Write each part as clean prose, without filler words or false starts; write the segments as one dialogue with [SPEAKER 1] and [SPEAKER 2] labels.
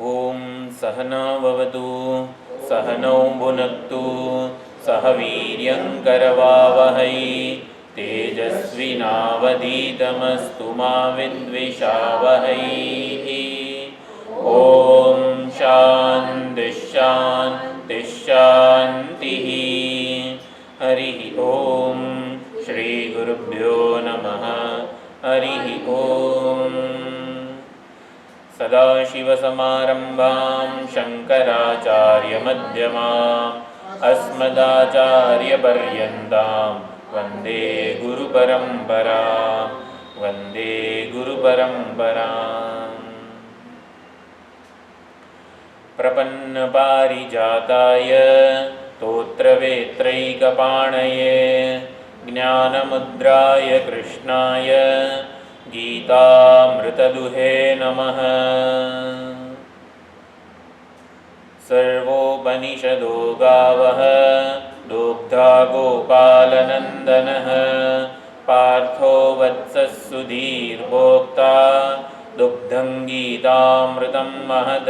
[SPEAKER 1] ओम सहनाववतु सहनौ भुनक्तु सह वीर्यं करवावहै तेजस्विनावधीतमस्तु मा विद्विषावहै। ओम शान्ति शान्ति शान्तिः। हरिः ओम श्री गुरुभ्यो नमः। हरिः ओम। सदाशिवसमारम्भां शङ्कराचार्यमध्यमाम् अस्मदाचार्यपर्यन्तां वन्दे गुरुपरम्परां। वन्दे गुरुपरम्पराम्। प्रपन्नपारिजाताय तोत्रवेत्रैकपाणये ज्ञानमुद्राय कृष्णाय गीतामृतदुहे नमः। सर्वोपनिषदो गावः दुग्धा गोपालनन्दनः पार्थो वत्सः सुधीर्भोक्ता दुग्धं गीतामृतं महद।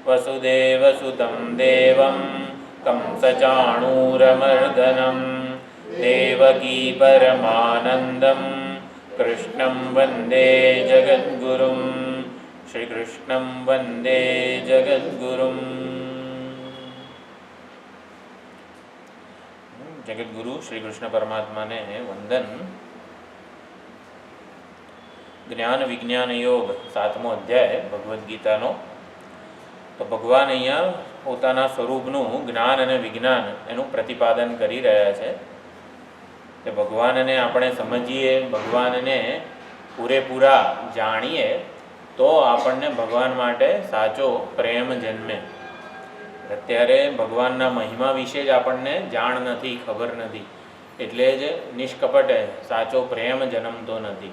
[SPEAKER 1] वसुदेवसुतं देवं कंसचाणूरमर्दनं देवकी परमानन्दं कृष्णं वन्दे जगद्गुरुं। श्रीकृष्णं वन्दे जगद्गुरुं। जगद्गुरु श्री कृष्ण परमात्मा ने वंदन। ज्ञान विज्ञान योग 7मो अध्याय भगवद गीता नो। तो भगवान अहींया पोताना स्वरूपनुं ज्ञान अने विज्ञान एनुं प्रतिपादन करी रह्या छे कि भगवान ने આપણે સમજીએ, ભગવાનને પૂરેપૂરા જાણીએ તો આપણને ભગવાન માટે સાચો પ્રેમ જન્મે. અત્યારે ભગવાનના મહિમા વિશે જ આપણને જાણ નથી, ખબર નથી, એટલે જ નિષ્કપટે સાચો પ્રેમ જન્મતો નથી.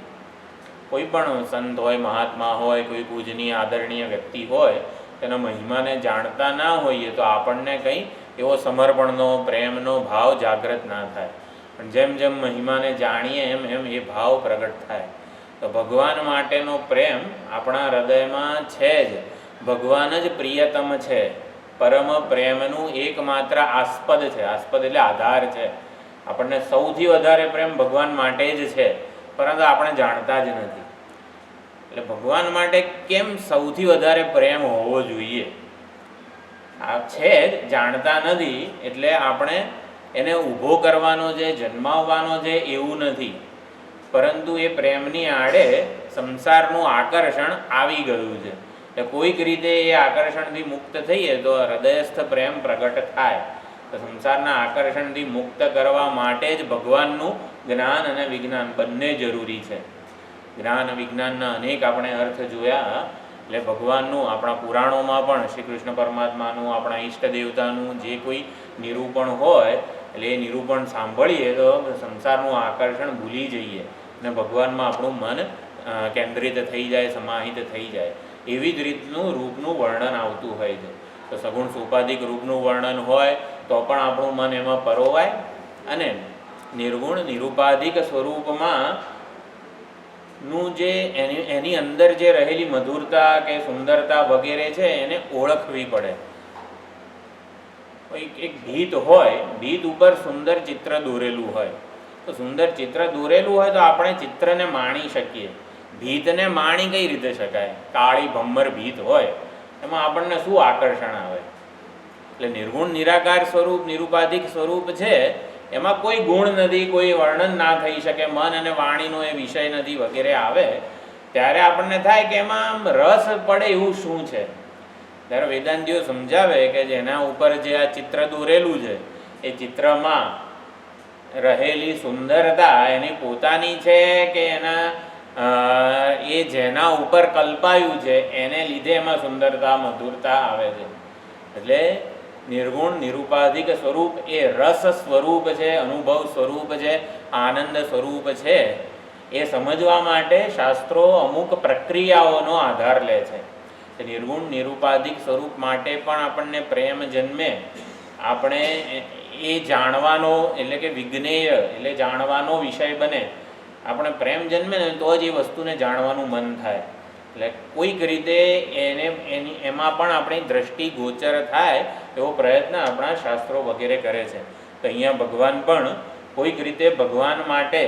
[SPEAKER 1] કોઈ પણ સંત હોય, મહાત્મા હોય, કોઈ પૂજનીય આદરણીય વ્યક્તિ હોય, તેના મહિમાને જાણતા ના હોઈએ તો આપણને કંઈ એવો સમર્પણનો, પ્રેમનો ભાવ જાગૃત ના થાય. પણ જેમ જેમ મહિમાને જાણીએ એમ એમ એ ભાવ પ્રગટ થાય. તો ભગવાન માટેનો પ્રેમ આપણા હૃદયમાં છે જ. ભગવાન જ પ્રિયતમ છે. પરમ પ્રેમનું એકમાત્ર આસ્પદ છે. આસ્પદ એટલે આધાર છે. આપણને સૌથી વધારે પ્રેમ ભગવાન માટે જ છે, પરંતુ આપણે જાણતા જ નથી. એટલે ભગવાન માટે કેમ સૌથી વધારે પ્રેમ હોવો જોઈએ આ છે જ, જાણતા નથી. એટલે આપણે એને ઊભો કરવાનો છે, જન્માવવાનો છે એવું નથી, પરંતુ એ પ્રેમની આડે સંસારનું આકર્ષણ આવી ગયું છે. એટલે કોઈક રીતે એ આકર્ષણથી મુક્ત થઈએ તો હૃદયસ્થ પ્રેમ પ્રગટ થાય. તો સંસારના આકર્ષણથી મુક્ત કરવા માટે જ ભગવાનનું જ્ઞાન અને વિજ્ઞાન બંને જરૂરી છે. જ્ઞાન વિજ્ઞાનના અનેક આપણે અર્થ જોયા. એટલે ભગવાનનું આપણા પુરાણોમાં પણ શ્રી કૃષ્ણ પરમાત્માનું, આપણા ઈષ્ટ દેવતાનું જે કોઈ નિરૂપણ હોય, એટલે એ નિરૂપણ સાંભળીએ તો સંસારનું આકર્ષણ ભૂલી જઈએ અને ભગવાનમાં આપણું મન કેન્દ્રિત થઈ જાય, સમાહિત થઈ જાય. એવી જ રીતનું રૂપનું વર્ણન આવતું હોય છે. તો સગુણ સોપાધિક રૂપનું વર્ણન હોય તો પણ આપણું મન એમાં પરોવાય, અને નિર્ગુણ નિરૂપાધિક સ્વરૂપમાં નું જે એની અંદર જે રહેલી મધુરતા કે સુંદરતા વગેરે છે એને ઓળખવી પડે. એક ભીત હોય, ભીત ઉપર સુંદર ચિત્ર દોરેલું હોય, તો સુંદર ચિત્ર દોરેલું હોય તો આપણે ચિત્રને માણી શકીએ. ભીતને માણી કઈ રીતે શકાય? કાળી ભમ્મર ભીત હોય એમાં આપણને શું આકર્ષણ આવે? એટલે નિર્ગુણ નિરાકાર સ્વરૂપ, નિરૂપાધિક સ્વરૂપ છે, એમાં કોઈ ગુણ નથી, કોઈ વર્ણન ના થઈ શકે, મન અને વાણીનો એ વિષય નથી વગેરે આવે ત્યારે આપણને થાય કે એમાં રસ પડે એવું શું છે. ત્યારે વેદાંતિઓ સમજાવે કે જેના ઉપર જે આ ચિત્ર દોરેલું છે એ ચિત્રમાં રહેલી સુંદરતા એની પોતાની છે કે એના એ જેના ઉપર કલ્પાયું છે એને લીધે એમાં સુંદરતા, મધુરતા આવે છે. એટલે નિર્ગુણ નિરૂપાધિક સ્વરૂપ એ રસ સ્વરૂપ છે, અનુભવ સ્વરૂપ છે, આનંદ સ્વરૂપ છે. એ સમજવા માટે શાસ્ત્રો અમુક પ્રક્રિયાઓનો આધાર લે છે. નિર્ગુણ નિરૂપાધિક સ્વરૂપ માટે પણ આપણને પ્રેમ જન્મે. આપણે એ જાણવાનો એટલે કે વિજ્ઞેય એટલે જાણવાનો વિષય બને. આપણે પ્રેમ જન્મે ને તો જ એ વસ્તુને જાણવાનું મન થાય. એટલે કોઈક રીતે એમાં પણ આપણી દ્રષ્ટિ ગોચર થાય એવો પ્રયત્ન આપણા શાસ્ત્રો વગેરે કરે છે. તો અહીંયા ભગવાન પણ કોઈક રીતે ભગવાન માટે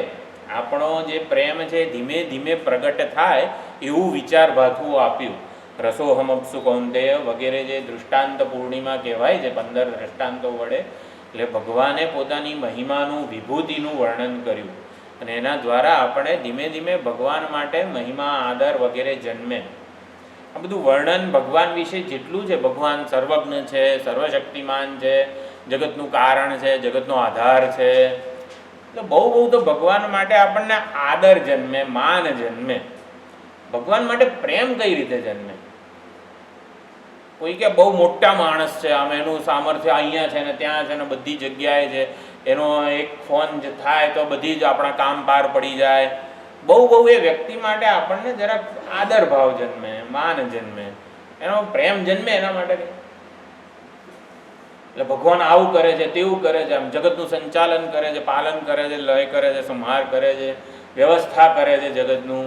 [SPEAKER 1] આપણો જે પ્રેમ છે ધીમે ધીમે પ્રગટ થાય એવું વિચાર ભાથું આપ્યું. રસોહમપ્સુ કૌંતેય વગેરે જે દૃષ્ટાંત પૂર્ણિમા કહેવાય છે 15 દૃષ્ટાંતો વડે, એટલે ભગવાને પોતાની મહિમાનું વિભૂતિનું વર્ણન કર્યું અને એના દ્વારા આપણે ધીમે ધીમે ભગવાન માટે મહિમા આદર વગેરે જન્મે. આ બધું વર્ણન ભગવાન વિશે જેટલું છે, ભગવાન સર્વજ્ઞ છે, સર્વશક્તિમાન છે, જગતનું કારણ છે, જગતનો આધાર છે, એટલે બહુ તો ભગવાન માટે આપણને આદર જન્મે, માન જન્મે. ભગવાન માટે પ્રેમ કઈ રીતે જન્મે? કોઈ કે બહુ મોટા માણસ છે, આમ એનું સામર્થ્ય અહીંયા છે ને ત્યાં છે ને બધી જગ્યાએ છે, એનો એક ફોન થાય તો બધી જ આપણા કામ પાર પડી જાય. બહુ એ વ્યક્તિ માટે આપણને જરાક આદર ભાવ જન્મે, માન જન્મે, એનો પ્રેમ જન્મે એના માટે. એટલે ભગવાન આવું કરે છે, તેવું કરે છે, આમ જગતનું સંચાલન કરે છે, પાલન કરે છે, લય કરે છે, સંહાર કરે છે, વ્યવસ્થા કરે છે જગતનું.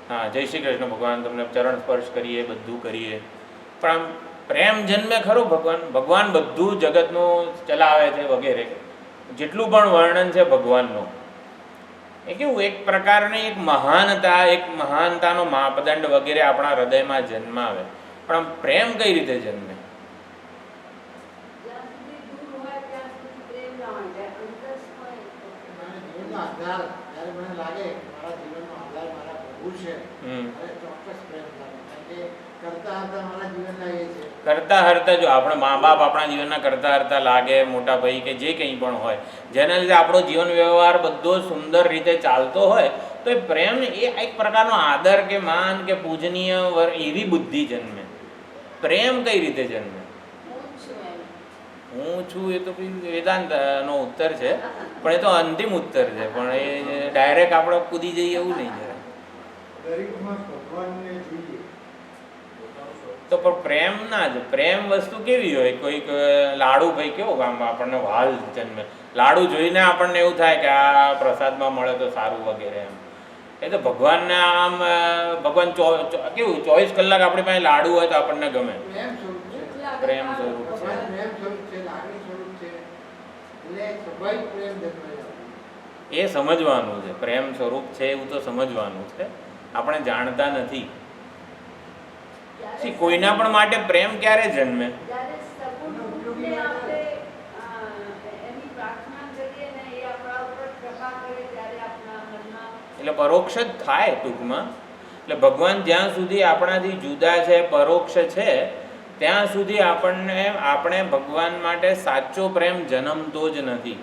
[SPEAKER 1] હા, જય શ્રી કૃષ્ણ ભગવાન, તમને ચરણ સ્પર્શ કરીએ, બધું કરીએ, પણ આમ પ્રેમ જન્મે ખરો ભગવાન બધું જગતનું ચલાવે છે વગેરે. જેટલું પણ વર્ણન છે ભગવાનનું એ કેવું એક પ્રકારની એક મહાનતાનો માપદંડ વગેરે આપણા હૃદયમાં જન્માવે, પણ આમ પ્રેમ કઈ રીતે જન્મે? કરતા હરતા જો આપણે મા બાપ આપણા જીવનના કરતા હરતા લાગે, મોટા ભાઈ કે જે કંઈ પણ હોય, જેના લીધે આપણો જીવન વ્યવહાર બધો સુંદર રીતે ચાલતો હોય, તો એ પ્રેમ એ એક પ્રકારનો આદર કે માન કે પૂજનીય એવી બુદ્ધિ જન્મે. પ્રેમ કઈ રીતે જન્મે? હું છું એ તો વેદાંતનો ઉત્તર છે, પણ એ તો અંતિમ ઉત્તર છે, પણ એ ડાયરેક્ટ આપણે કૂદી જઈએ એવું નહીં છે. તો પણ પ્રેમ ના જ, પ્રેમ વસ્તુ કેવી હોય? કોઈક લાડુ ભાઈ કેવો આમ આપણને વાલ જન્મે, લાડુ જોઈને આપણને એવું થાય કે આ પ્રસાદમાં મળે તો સારું વગેરે એમ. એ તો ભગવાનને આમ ભગવાન કેવું 24 કલાક આપણી પાસે લાડુ હોય તો આપણને ગમે. પ્રેમ સ્વરૂપ છે. એ સમજવાનું છે, પ્રેમ સ્વરૂપ છે એવું તો સમજવાનું છે, આપણે જાણતા નથી. કોઈના પણ માટે પ્રેમ ક્યારે જન્મે? એટલે પરોક્ષ જ થાય ટૂંકમાં. એટલે ભગવાન જ્યાં સુધી આપણાથી જુદા છે, પરોક્ષ છે, ત્યાં સુધી આપણે ભગવાન માટે સાચો પ્રેમ જન્મતો જ નથી.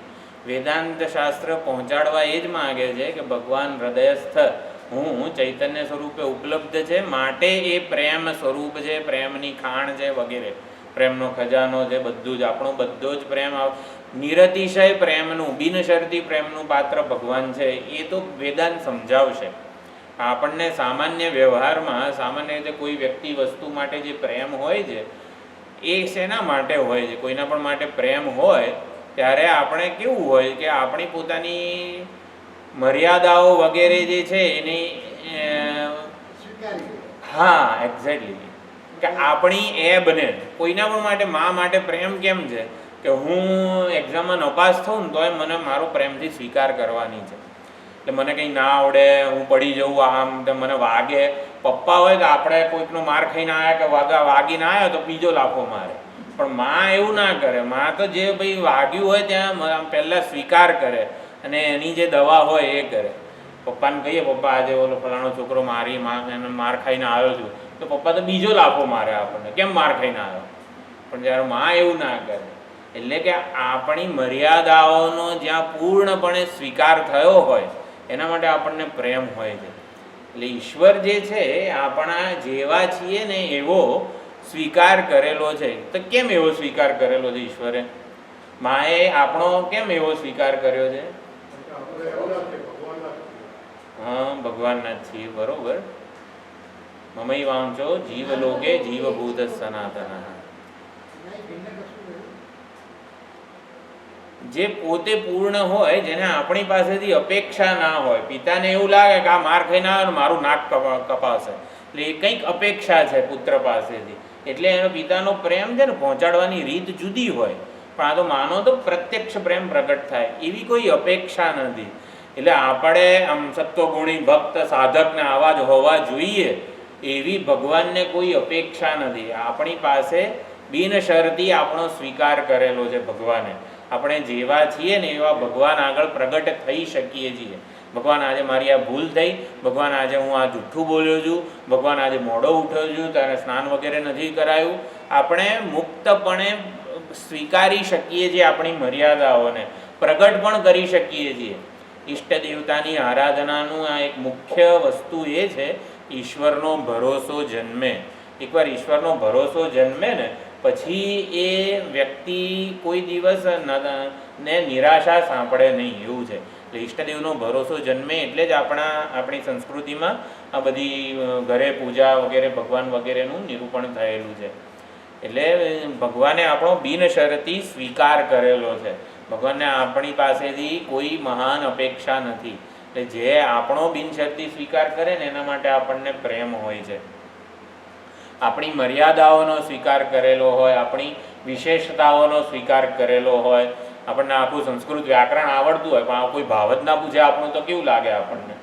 [SPEAKER 1] વેદાંત શાસ્ત્ર પહોંચાડવા એ જ માગે છે કે ભગવાન હૃદયસ્થ હું ચૈતન્ય સ્વરૂપે ઉપલબ્ધ છે, માટે એ પ્રેમ સ્વરૂપ છે, પ્રેમની ખાણ છે વગેરે, પ્રેમનો ખજાનો છે, બધું જ આપણું બધો જ પ્રેમ, નિરતિશય પ્રેમનું, બિનશરતી પ્રેમનું પાત્ર ભગવાન છે. એ તો વેદાંત સમજાવશે. આપણને સામાન્ય વ્યવહારમાં સામાન્ય રીતે કોઈ વ્યક્તિ વસ્તુ માટે જે પ્રેમ હોય છે એ શેના માટે હોય છે? કોઈના પણ માટે પ્રેમ હોય ત્યારે આપણે કેવું હોય કે આપણી પોતાની મર્યાદાઓ વગેરે જે છે એની હા એક્ઝેક્ટલી, કે આપણી એ બને. કોઈના પણ માટે મા માટે પ્રેમ કેમ છે કે હું એક્ઝામમાં નપાસ થઉં ને તોય મને મારો પ્રેમથી સ્વીકાર કરવાની છે, એટલે મને કંઈ ના આવડે, હું પડી જવું, આમ તો મને વાગે. પપ્પા હોય તો આપણે કોઈકનો માર ખાઈને આવ્યા કે વાગીને આવ્યો તો બીજો લાફો મારે, પણ માં એવું ના કરે. માં તો જે ભાઈ વાગ્યું હોય ત્યાં પહેલાં સ્વીકાર કરે અને એની જે દવા હોય એ કરે. પપ્પાને કહીએ પપ્પા આજે ઓલો ફલાણો છોકરો એને માર ખાઈને આવ્યો છું, તો પપ્પા તો બીજો લાફો મારે આપણને, કેમ માર ખાઈને આવ્યો. પણ જ્યારે માં એવું ના કરે, એટલે કે આપણી મર્યાદાઓનો જ્યાં પૂર્ણપણે સ્વીકાર થયો હોય એના માટે આપણને પ્રેમ હોય છે. એટલે ઈશ્વર જે છે આપણા જેવા છીએ ને એવો સ્વીકાર કરેલો છે. તો કેમ એવો સ્વીકાર કરેલો છે ઈશ્વરે? માએ આપણો કેમ એવો સ્વીકાર કર્યો છે? હા, ભગવાનના જ છીએ, બરોબર. મમઈ વાંચો જીવલોકે જીવભૂત સનાતન. જે પોતે પૂર્ણ હોય, જેને આપણી પાસેથી અપેક્ષા ના હોય. પિતાને એવું લાગે કે આ માર ખાઈને આવે ને મારું નાક કપાશે, એટલે એ કંઈક અપેક્ષા છે પુત્ર પાસેથી, એટલે એનો પિતાનો પ્રેમ છે ને પહોંચાડવાની રીત જુદી હોય, પણ આ તો માનો તો પ્રત્યક્ષ પ્રેમ પ્રગટ થાય એવી કોઈ અપેક્ષા નથી. એટલે આપણે આમ સત્વગુણી ભક્ત સાધકને આવા જ હોવા જોઈએ એવી ભગવાનને કોઈ અપેક્ષા નથી. આપણી પાસે બિનશરતી આપણો સ્વીકાર કરેલો છે ભગવાને. આપણે જેવા છીએ ને એવા ભગવાન આગળ પ્રગટ થઈ શકીએ છીએ. ભગવાન આજે મારી આ ભૂલ થઈ, ભગવાન આજે હું આ જૂઠું બોલ્યો છું, ભગવાન આજે મોડો ઉઠ્યો છું, તારે સ્નાન વગેરે નથી કરાયું, આપણે મુક્તપણે સ્વીકારી શકીએ છીએ આપણી મર્યાદાઓને, પ્રગટ પણ કરી શકીએ છીએ. ઈષ્ટ દેવતાની આરાધનાનું આ એક મુખ્ય વસ્તુ એ છે, ઈશ્વરનો ભરોસો જન્મે. એકવાર ઈશ્વરનો ભરોસો જન્મે ને પછી એ વ્યક્તિ કોઈ દિવસ ને નિરાશા સાંભળે નહીં, એવું છે. એટલે ઈષ્ટદેવનો ભરોસો જન્મે એટલે જ આપણી સંસ્કૃતિમાં આ બધી ઘરે પૂજા વગેરે ભગવાન વગેરેનું નિરૂપણ થયેલું છે. એટલે ભગવાને આપણો બિનશરતી સ્વીકાર કરેલો છે. ભગવાનને આપણી પાસેથી કોઈ મહાન અપેક્ષા નથી. એટલે જે આપણો બિનશરતી સ્વીકાર કરે ને એના માટે આપણને પ્રેમ હોય છે. આપણી મર્યાદાઓનો સ્વીકાર કરેલો હોય, આપણી વિશેષતાઓનો સ્વીકાર કરેલો હોય, આપણને આખું સંસ્કૃત વ્યાકરણ આવડતું હોય પણ કોઈ ભાવ જ ના પૂછે આપણું તો કેવું લાગે આપણને.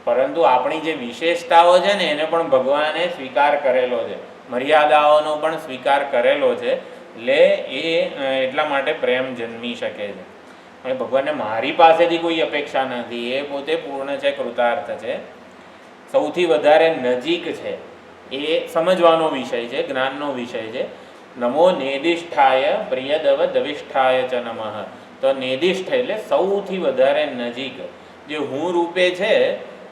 [SPEAKER 1] પરંતુ આપણી જે વિશેષતાઓ છે ને એને પણ ભગવાને સ્વીકાર કરેલો છે, મર્યાદાઓનો પણ સ્વીકાર કરેલો છે. એટલે એટલા માટે પ્રેમ જન્મી શકે છે. અને ભગવાનને મારી પાસેથી કોઈ અપેક્ષા નથી, એ પોતે પૂર્ણ છે, કૃતાર્થ છે, સૌથી વધારે નજીક છે. એ સમજવાનો વિષય છે, જ્ઞાનનો વિષય છે. નમો નેદિષ્ઠાય પ્રિયદવ દવિષ્ઠાય ચ નમઃ. તો નેદિષ્ઠ એટલે સૌથી વધારે નજીક, જે હું રૂપે છે.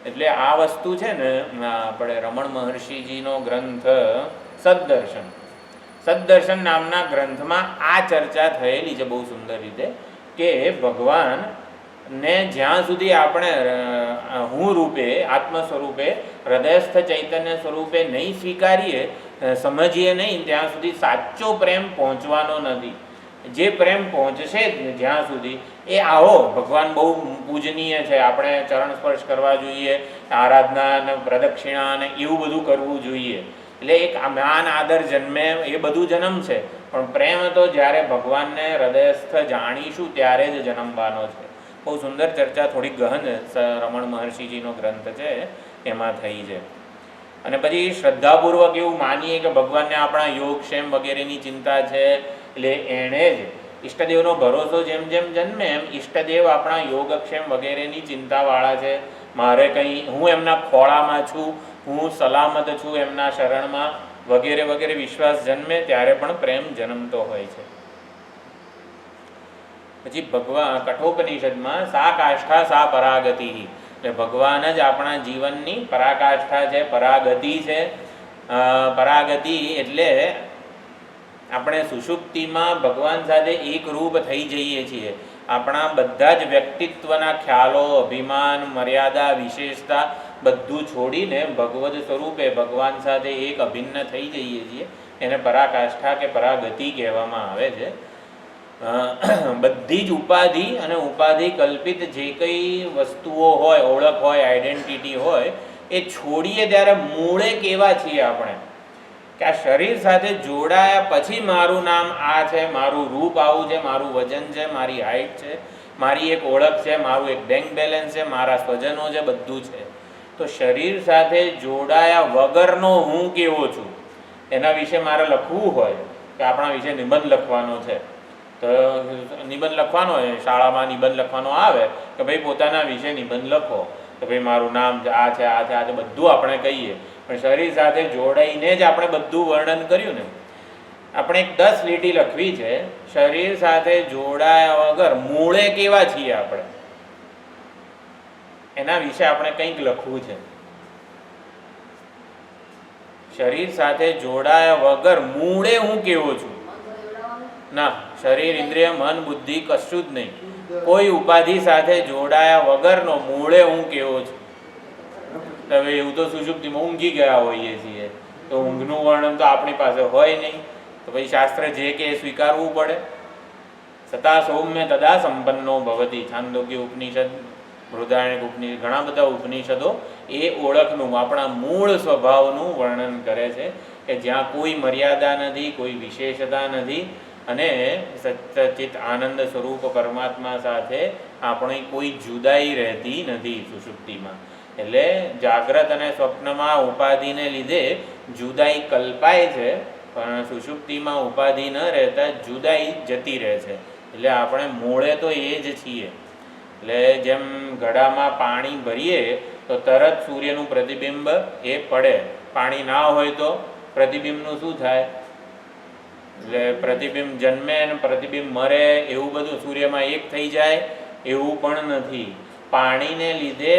[SPEAKER 1] એટલે આ વસ્તુ છે ને આપણે રમણ મહર્ષિજીનો ગ્રંથ સદ્દર્શન, સદ્દર્શન નામના ગ્રંથમાં આ ચર્ચા થયેલી છે બહુ સુંદર રીતે, કે ભગવાનને જ્યાં સુધી આપણે હું રૂપે આત્મ સ્વરૂપે હૃદયસ્થ ચૈતન્ય સ્વરૂપે નહીં સ્વીકારીએ, સમજીએ નહીં, ત્યાં સુધી સાચો પ્રેમ પહોંચવાનો નથી. જે પ્રેમ પહોંચશે જ્યાં સુધી એ આવો ભગવાન બહુ પૂજનીય છે, આપણે ચરણ સ્પર્શ કરવા જોઈએ, આરાધના અને પ્રદક્ષિણા અને એવું બધું કરવું જોઈએ. એટલે એક માન આદર જન્મે એ બધું જન્મ છે, પણ પ્રેમ તો જ્યારે ભગવાનને હૃદયસ્થ જાણીશું ત્યારે જ જન્મવાનો છે. બહુ સુંદર ચર્ચા, થોડી ગહન રમણ મહર્ષિજીનો ગ્રંથ છે એમાં થઈ છે. અને પછી શ્રદ્ધાપૂર્વક એવું માનીએ કે ભગવાનને આપણા યોગક્ષેમ વગેરેની ચિંતા છે, એટલે એણે જ ઈષ્ટદેવનો ભરોસો જેમ જેમ જન્મે એમ ઈષ્ટદેવ આપણા યોગક્ષેમ વગેરેની ચિંતાવાળા છે. મારે કંઈ, હું એમના ખોળામાં છું, હું સલામત છું એમના શરણમાં વગેરે વગેરે વિશ્વાસ જન્મે ત્યારે પણ પ્રેમ જન્મતો હોય છે. પછી ભગવાન કઠોપનિષદમાં સા કાષ્ઠા સા પરાગતિ, એટલે ભગવાન જ આપણા જીવનની પરાકાષ્ઠા છે, પરાગતિ છે. પરાગતિ એટલે આપણે સુષુપ્તિમાં ભગવાન સાથે એક રૂપ થઈ જઈએ છીએ. આપણા બધા જ વ્યક્તિત્વના ખ્યાલો, અભિમાન, મર્યાદા, વિશેષતા બધું છોડીને ભગવદ સ્વરૂપે ભગવાન સાથે એક અભિન્ન થઈ જઈએ છીએ. એને પરાકાષ્ઠા કે પરાગતિ કહેવામાં આવે છે. બધી જ ઉપાધિ અને ઉપાધિ કલ્પિત જે કંઈ વસ્તુઓ હોય, ઓળખ હોય, આઈડેન્ટિટી હોય, એ છોડીએ ત્યારે મૂળે કેવા છીએ આપણે, કે આ શરીર સાથે જોડાયા પછી મારું નામ આ છે, મારું રૂપ આવું છે, મારું વજન છે, મારી હાઈટ છે, મારી એક ઓળખ છે, મારું એક બેંક બેલેન્સ છે, મારા સ્વજનો છે, બધું છે. તો શરીર સાથે જોડાયા વગરનો હું કેવો છું એના વિશે મારે લખવું હોય કે આપણા વિશે નિબંધ લખવાનો છે, તો નિબંધ લખવાનો હોય, શાળામાં નિબંધ લખવાનો આવે કે ભાઈ પોતાના વિશે નિબંધ લખો, તો ભાઈ મારું નામ આ છે, આ છે, આ છે, બધું આપણે કહીએ. પણ શરીર સાથે જોડાઈને જ આપણે બધું વર્ણન કર્યું ને. આપણે એક 10 લીટી લખવી છે, શરીર સાથે જોડાયા વગર મૂળે કેવા છીએ આપણે, એના વિશે આપણે કંઈક લખવું છે. શરીર સાથે જોડાયા વગર મૂળે હું કેવો છું ના, શરીર ઇન્દ્રિય મન બુદ્ધિ કશું જ નહીં, કોઈ ઉપાધિ સાથે જોડાયા વગરનો મૂળે હું કેવો છું. હવે એવું તો સુષુપ્તિમાં ઊંઘી ગયા હોઈએ છીએ, તો ઊંઘનું વર્ણન તો આપણી પાસે હોય નહીં, તો પછી શાસ્ત્ર જે કે એ સ્વીકારવું પડે. સતા સૌમ્ય તદા સંપન્નો ભવતી, છાંદોગ્ય ઉપનિષદ, બૃહદારણ્યક ઉપનિષદ, ઘણા બધા ઉપનિષદો એ ઓળખનું, આપણા મૂળ સ્વભાવનું વર્ણન કરે છે કે જ્યાં કોઈ મર્યાદા નથી, કોઈ વિશેષતા નથી અને સચ્ચિત આનંદ સ્વરૂપ પરમાત્મા સાથે આપણી કોઈ જુદાઈ રહેતી નથી સુષુપ્તિમાં. એટલે જાગ્રત અને સ્વપ્નમાં ઉપાધિને લીધે જુદાઈ કલ્પાય છે, પણ સુષુપ્તિમાં ઉપાધિ ન રહેતા જુદાઈ જતી રહે છે. એટલે આપણે મૂળે તો એ જ છીએ. એટલે જેમ ઘડામાં પાણી ભરીએ તો તરત સૂર્યનું પ્રતિબિંબ એ પડે, પાણી ના હોય તો પ્રતિબિંબનું શું થાય? એટલે પ્રતિબિંબ જન્મે અને પ્રતિબિંબ મરે એવું બધું સૂર્યમાં એક થઈ જાય એવું પણ નથી. પાણીને લીધે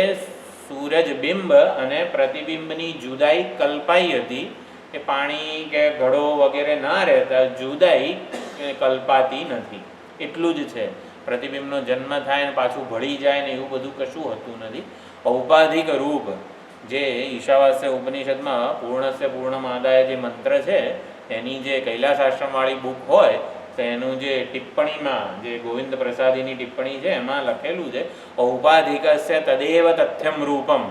[SPEAKER 1] સૂરજબિંબ અને પ્રતિબિંબની જુદાઈ કલ્પાઈ હતી કે પાણી કે ઘડો વગેરે ના રહેતા જુદાઈ કલ્પાતી નથી. એટલું જ છે. પ્રતિબિંબનો જન્મ થાય ને પાછું ભળી જાય ને એવું બધું કશું હોતું નથી. ઔપાધિક રૂપ જે ઈશાવાસ્ય ઉપનિષદમાં પૂર્ણસ્ય પૂર્ણમાદાય જે મંત્ર છે એની જે કૈલાસ આશ્રમવાળી બુક હોય તો એનું જે ટિપ્પણીમાં જે ગોવિંદ પ્રસાદીની ટિપ્પણી છે એમાં લખેલું છે ઔપાધિકસ્ય તદેવ તથ્યમ રૂપમ.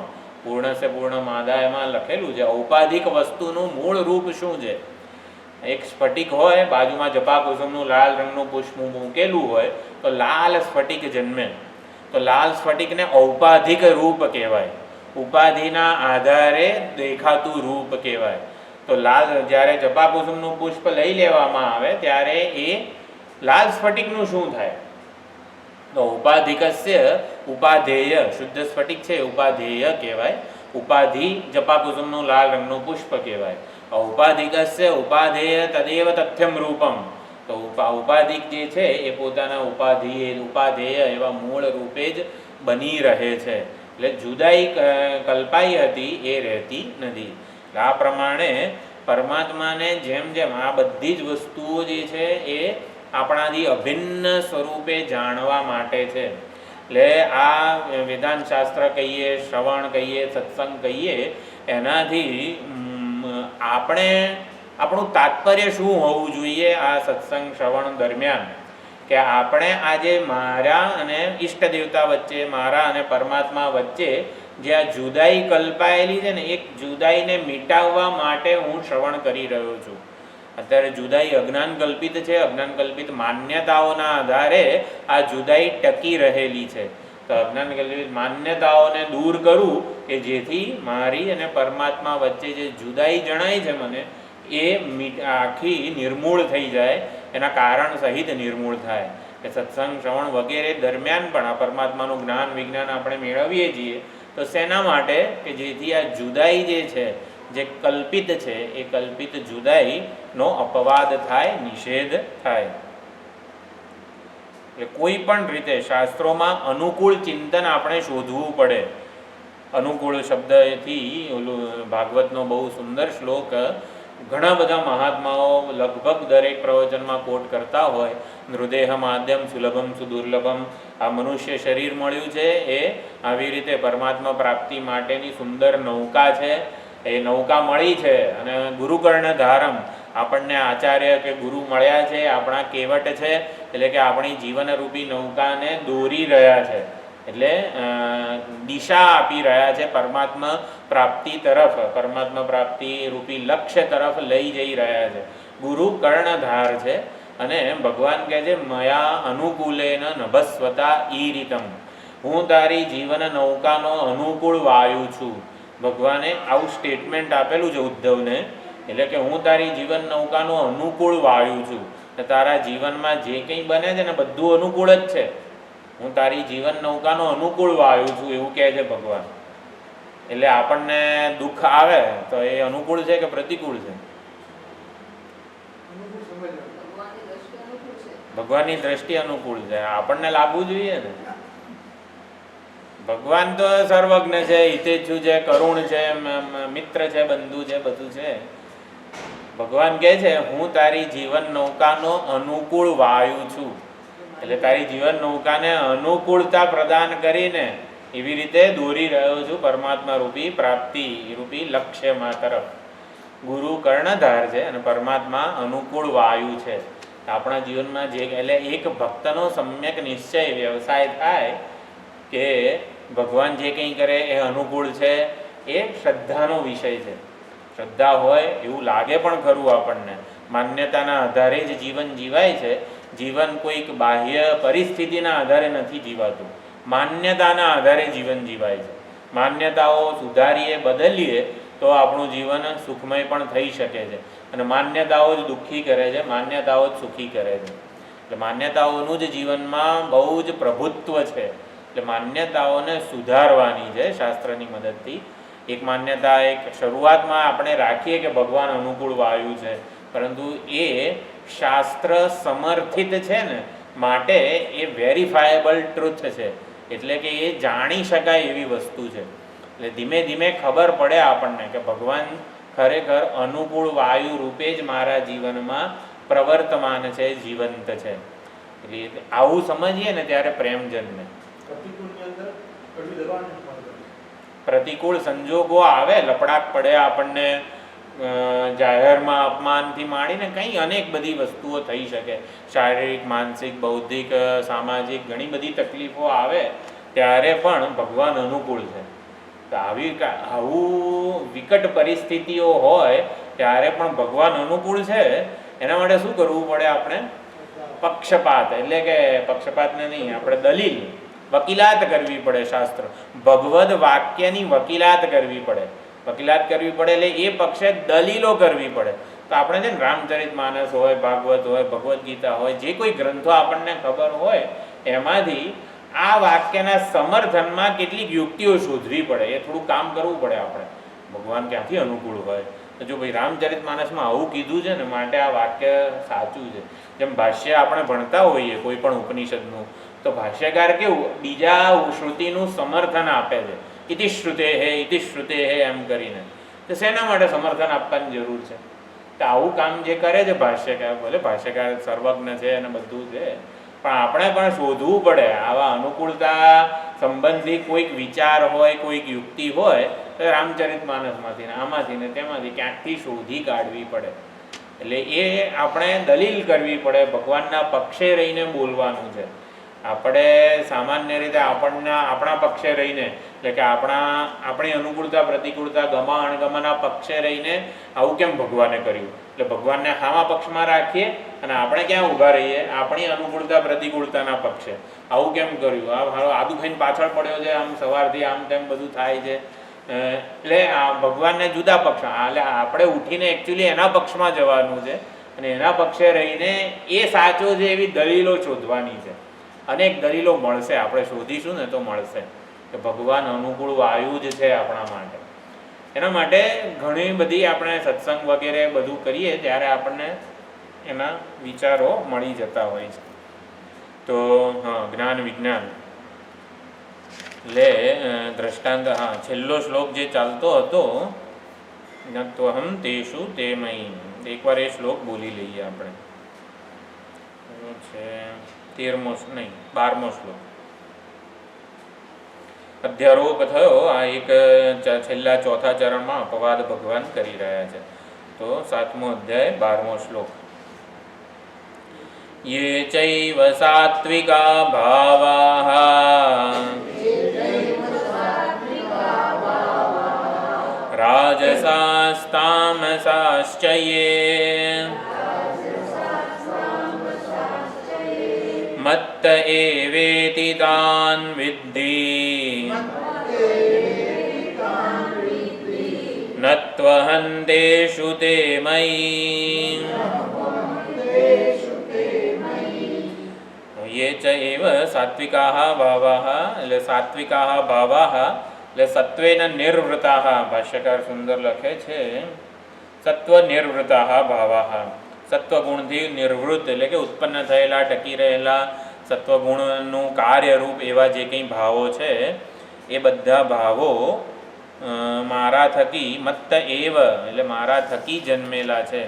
[SPEAKER 1] પૂર્ણસ્ય પૂર્ણમાદાયમાં લખેલું છે ઔપાધિક વસ્તુનું મૂળ રૂપ શું છે. એક સ્ફટિક હોય, બાજુમાં જપાકુસુમનું લાલ રંગનું પુષ્પ મૂકેલું હોય તો લાલ સ્ફટિક જન્મે. તો લાલ સ્ફટિકને ઔપાધિક રૂપ કહેવાય, ઉપાધિના આધારે દેખાતું રૂપ કહેવાય. તો લાલ જ્યારે જપાકુસુમનું પુષ્પ લઈ લેવામાં આવે ત્યારે એ લાલ સ્ફટિકનું શું થાય? તો ઉપાધિકસ્ય ઉપાધેય, શુદ્ધ સ્ફટિક છે ઉપાધેય કહેવાય. ઉપાધિ જપાકુસુમનું લાલ રંગનું પુષ્પ કહેવાય. ઔપાધિકસ્ય ઉપાધેય તદેવ તથ્યમ રૂપમ. તો ઉપાધિક જે છે એ પોતાના ઉપાધેય એવા મૂળ રૂપે જ બની રહે છે. એટલે જુદાઈ કલ્પાઈ હતી એ રહેતી નથી. આ પ્રમાણે પરમાત્માને જેમ જેમ આ બધી જ વસ્તુઓ જે છે એ આપણાથી અભિન્ન સ્વરૂપે જાણવા માટે છે. એટલે આ વેદાંત શાસ્ત્ર કહીએ, શ્રવણ કહીએ, સત્સંગ કહીએ, એનાથી આપણું તાત્પર્ય શું હોવું જોઈએ આ સત્સંગ શ્રવણ દરમિયાન? કે આપણે આજે મારા અને ઈષ્ટ દેવતા વચ્ચે, મારા અને પરમાત્મા વચ્ચે જે આ જુદાઈ કલ્પાયેલી છે ને એક જુદાઈને મિટાવવા માટે હું શ્રવણ કરી રહ્યો છું. અત્યારે જુદાઈ અજ્ઞાન કલ્પિત છે, અજ્ઞાન કલ્પિત માન્યતાઓના આધારે આ જુદાઈ ટકી રહેલી છે. તો અજ્ઞાન કલ્પિત માન્યતાઓને દૂર કરું કે જેથી મારી અને પરમાત્મા વચ્ચે જે જુદાઈ જણાય છે મને એ આખી નિર્મૂળ થઈ જાય, એના કારણ સહિત નિર્મૂળ થાય. કે સત્સંગ શ્રવણ વગેરે દરમિયાન પણ આ પરમાત્માનું જ્ઞાન વિજ્ઞાન આપણે મેળવીએ છીએ તો શેના માટે? કે જેથી આ જુદાઈ જે છે જે કલ્પિત છે એ કલ્પિત જુદાઈનો અપવાદ થાય, નિષેધ થાય. એટલે કોઈ પણ રીતે શાસ્ત્રોમાં અનુકૂળ ચિંતન આપણે શોધવું પડે. અનુકૂળ શબ્દથી ઓલું ભાગવતનો બહુ સુંદર શ્લોક ઘણા બધા મહાત્માઓ લગભગ દરેક પ્રવચનમાં કોટ કરતા હોય. નૃદેહ માધ્યમ સુલભમ સુદુર્લભમ. આ મનુષ્ય શરીર મળ્યું છે એ આવી રીતે પરમાત્મા પ્રાપ્તિ માટેની સુંદર નૌકા છે. એ નૌકા મળી છે અને ગુરુકર્ણ ધારમ, આપણને આચાર્ય કે ગુરુ મળ્યા છે, આપણા કેવટ છે, એટલે કે આપણી જીવનરૂપી નૌકાને દોરી રહ્યા છે. એટલે દિશા આપી રહ્યા છે પરમાત્મા પ્રાપ્તિ તરફ, પરમાત્મા પ્રાપ્તિ રૂપી લક્ષ્ય તરફ લઈ જઈ રહ્યા છે. ગુરુ કર્ણધાર છે. અને ભગવાન કહે છે મયા અનુકૂલેન નભસ્વતા ઈરિતમ. હું તારી જીવન નૌકાનો અનુકૂળ વાયુ છું. ભગવાને આવું સ્ટેટમેન્ટ આપેલું છે ઉદ્ધવને. એટલે કે હું તારી જીવન નૌકાનો અનુકૂળ વાયુ છું. તારા જીવનમાં જે કંઈ બને છે ને બધું અનુકૂળ જ છે. હું તારી જીવન નૌકાનો અનુકૂળ વાયુ છું એવું કહે છે ભગવાન. એટલે આપણને દુઃખ આવે તો એ અનુકૂળ છે કે પ્રતિકૂળ છે? ભગવાનની દ્રષ્ટિ અનુકૂળ છે. આપણને લાભવું જોઈએ ને. ભગવાન તો સર્વજ્ઞ છે, હિતેચ્છુ છે, કરુણ છે, મિત્ર છે, બંધુ છે, બધું છે. ભગવાન કહે છે હું તારી જીવન નૌકાનો અનુકૂળ વાયુ છું. એટલે તારી જીવન નૌકાને અનુકૂળતા પ્રદાન કરીને એવી રીતે દોરી રહ્યો છું પરમાત્મા રૂપી પ્રાપ્તિ રૂપી લક્ષ્યમાં તરફ. ગુરુ કર્ણધાર છે અને પરમાત્મા અનુકૂળ વાયુ છે. આપણા જીવનમાં જે એટલે એક ભક્તનો સમ્યક નિશ્ચય વ્યવસાય થાય કે ભગવાન જે કંઈ કરે એ અનુકૂળ છે એ શ્રદ્ધાનો વિષય છે. શ્રદ્ધા હોય એવું લાગે પણ ખરું આપણને, માન્યતાના આધારે જ જીવન જીવાય છે. જીવન કોઈક બાહ્ય પરિસ્થિતિના આધારે નથી જીવાતું, માન્યતાના આધારે જીવન જીવાય છે. માન્યતાઓ સુધારીએ બદલીએ તો આપણું જીવન સુખમય પણ થઈ શકે છે. અને માન્યતાઓ જ દુઃખી કરે છે, માન્યતાઓ જ સુખી કરે છે. એટલે માન્યતાઓનું જ જીવનમાં બહુ જ પ્રભુત્વ છે. એટલે માન્યતાઓને સુધારવાની છે શાસ્ત્રની મદદથી. એક માન્યતા એક શરૂઆતમાં આપણે રાખીએ કે ભગવાન અનુકૂળ વાયુ છે, પરંતુ એ શાસ્ત્ર સમર્થિત છે ને, માટે એ વેરીફાયેબલ ટ્રુથ છે. એટલે કે એ જાણી શકાય એવી વસ્તુ છે. એટલે ધીમે ધીમે ખબર પડે આપણને કે ભગવાન ખરેખર અનુકૂળ વાયુ રૂપે જ મારા જીવનમાં પ્રવર્તમાન છે, જીવંત છે. એટલે આવું સમજીએ ને ત્યારે પ્રેમ જન્મે. પ્રતિકૂળ સંજોગો આવે, લપડાક પડે આપણને, જાહેરમાં અપમાનથી માંડીને કંઈ અનેક બધી વસ્તુઓ થઈ શકે. શારીરિક, માનસિક, બૌદ્ધિક, સામાજિક ઘણી બધી તકલીફો આવે ત્યારે પણ ભગવાન અનુકૂળ છે. તો આવું વિકટ પરિસ્થિતિઓ હોય ત્યારે પણ ભગવાન અનુકૂળ છે. એના માટે શું કરવું પડે આપણે? પક્ષપાત, એટલે કે પક્ષપાતને નહીં, આપણે દલીલ, વકીલાત કરવી પડે. શાસ્ત્ર ભગવદ વાક્યની વકીલાત કરવી પડે. વકીલાત કરવી પડે એટલે એ પક્ષે દલીલો કરવી પડે. તો આપણે છે ને રામચરિત માનસ હોય, ભાગવત હોય, ભગવદ્ ગીતા હોય, જે કોઈ ગ્રંથો આપણને ખબર હોય એમાંથી આ વાક્યના સમર્થનમાં કેટલીક યુક્તિઓ શોધવી પડે. એ થોડું કામ કરવું પડે આપણે. ભગવાન ક્યાંથી અનુકૂળ હોય? તો જો ભાઈ રામચરિત માનસમાં આવું કીધું છે ને, માટે આ વાક્ય સાચું છે. જેમ ભાષ્ય આપણે ભણતા હોઈએ કોઈ પણ ઉપનિષદનું, તો ભાષ્યકાર કેવું બીજા શ્રુતિનું સમર્થન આપે છે, ઇતિ શ્રુતે હે એમ કરીને. તો શેના માટે સમર્થન આપવાની જરૂર છે? તો આવું કામ જે કરે છે ભાષ્યકાર, ભલે ભાષ્યકાર સર્વજ્ઞ છે અને બધું છે, પણ આપણે પણ શોધવું પડે. આવા અનુકૂળતા સંબંધી કોઈક વિચાર હોય, કોઈક યુક્તિ હોય, તો રામચરિત માનસમાંથી ને આમાંથી ને તેમાંથી ક્યાંકથી શોધી કાઢવી પડે. એટલે એ આપણે દલીલ કરવી પડે, ભગવાનના પક્ષે રહીને બોલવાનું છે. આપણે સામાન્ય રીતે આપણા પક્ષે રહીને, એટલે કે આપણી અનુકૂળતા પ્રતિકૂળતા ગમા અણગમાના પક્ષે રહીને આવું કેમ ભગવાને કર્યું? એટલે ભગવાનને હામા પક્ષમાં રાખીએ અને આપણે ક્યાં ઊભા રહીએ? આપણી અનુકૂળતા પ્રતિકૂળતાના પક્ષે. આવું કેમ કર્યું? આદુ ખાઈને પાછળ પડ્યો છે, આમ સવારથી આમ તેમ બધું થાય છે. એટલે આ ભગવાનને જુદા પક્ષ, એટલે આપણે ઉઠીને એકચ્યુઅલી એના પક્ષમાં જવાનું છે અને એના પક્ષે રહીને એ સાચો છે એવી દલીલો શોધવાની છે. અનેક દલીલો મળશે, આપણે શોધીશું ને તો મળશે કે ભગવાન અનુકૂળ વાયુ જ છે આપણા માટે. એના માટે ઘણી બધી આપણે સત્સંગ વગેરે બધું કરીએ ત્યારે આપણને એના વિચારો મળી જતા હોય છે. તો હા, જ્ઞાન વિજ્ઞાન લે દ્રષ્ટાંત. હા, છેલ્લો શ્લોક જે ચાલતો હતો, નત્વહમ તેષુ તે મયી. એકવાર એ શ્લોક બોલી લઈએ આપણે. છે 12મો શ્લોક. અધ્યારોપ થયો. આ એક છેલ્લા ચોથા ચરણમાં અપવાદ ભગવાન કરી રહ્યા છે. તો 7મો અધ્યાય 12મો શ્લોક. યે ચૈવ સાત્વિકા ભાવાઃ રાજસાસ્તામસાશ્ચ યે મત્ત એવેતિ તાન વિદ્ધિ નત્વહંતેષુ તે મયી. યે ચ એવ સાત્વિકાઃ ભાવાઃ, એટલે સાત્વિકાઃ ભાવાઃ એટલે સત્વેન નિર્વૃતાઃ. ભાષ્યકાર સુંદર લખે છે, સત્વ નિર્વૃતાઃ ભાવાઃ. સત્વગુણથી નિર્વૃત્ત એટલે કે ઉત્પન્ન થયેલા, ટકી રહેલા સત્વગુણનું કાર્યરૂપ એવા જે કંઈ ભાવો છે એ બધા ભાવો મારા થકી, મત્ત એવ એટલે મારા થકી જન્મેલા છે.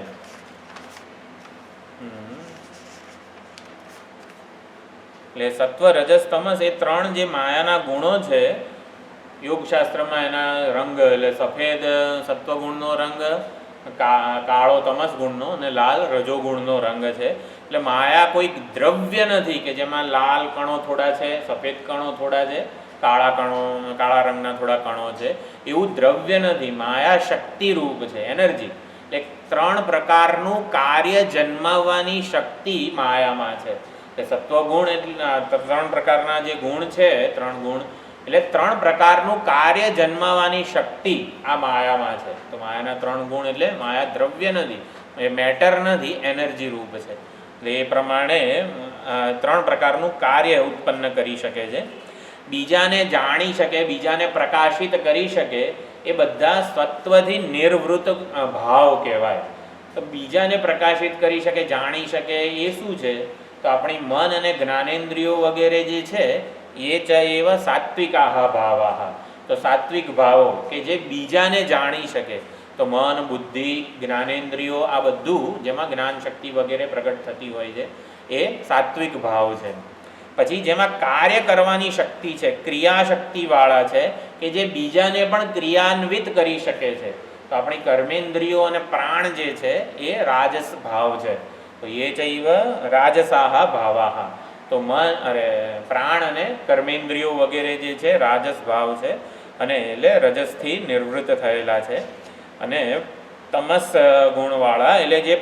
[SPEAKER 1] એટલે સત્વ, રજસ, તમસ એ ત્રણ જે માયાના ગુણો છે, યોગશાસ્ત્રમાં એના રંગ, એટલે સફેદ સત્વગુણનો રંગ, કાળો તમસ ગુણનો અને લાલ રજોગુણનો રંગ છે. એટલે માયા કોઈક દ્રવ્ય નથી કે જેમાં લાલ કણો થોડા છે, સફેદ કણો થોડા છે, કાળા કણો, કાળા રંગના થોડા કણો છે, એવું દ્રવ્ય નથી. માયા શક્તિ રૂપ છે, એનર્જી. એટલે 3 પ્રકારનું કાર્ય જન્માવવાની શક્તિ માયામાં છે. એટલે સત્વગુણ એટલે 3 પ્રકારના જે ગુણ છે, 3 ગુણ એટલે 3 પ્રકારનું કાર્ય જન્માવવાની શક્તિ આ માયામાં છે. તો માયાના 3 ગુણ એટલે માયા દ્રવ્ય નથી, એ મેટર નથી, એનર્જી રૂપ છે. એટલે એ પ્રમાણે 3 પ્રકારનું કાર્ય ઉત્પન્ન કરી શકે છે. બીજાને જાણી શકે, બીજાને પ્રકાશિત કરી શકે, એ બધા સત્વથી નિર્વૃત ભાવ કહેવાય. તો બીજાને પ્રકાશિત કરી શકે, જાણી શકે, એ શું છે? તો આપણી મન અને જ્ઞાનેન્દ્રિયો વગેરે જે છે એ ચ એવ સાત્વિકાહ ભાવાહ. તો સાત્વિક ભાવો કે જે બીજાને જાણી શકે. તો મન, બુદ્ધિ, જ્ઞાનેન્દ્રિયો આ બધું જેમાં જ્ઞાન શક્તિ વગેરે પ્રગટ થતી હોય છે એ સાત્વિક ભાવ છે. પછી જેમાં કાર્ય કરવાની શક્તિ છે, ક્રિયા શક્તિવાળા છે, કે જે બીજાને પણ ક્રિયાન્વિત કરી શકે છે. તો આપણી કર્મેન્દ્રિયો અને પ્રાણ જે છે એ રાજસ ભાવ છે. તો એ ચૈવ રાજસાહ ભાવાહ. તો પ્રાણ અને કર્મેન્દ્રિયો વગેરે જે છે રાજસ ભાવ છે, અને એટલે રજસથી નિવૃત્ત થયેલા છે. અને તમસ ગુણવાળા એટલે જે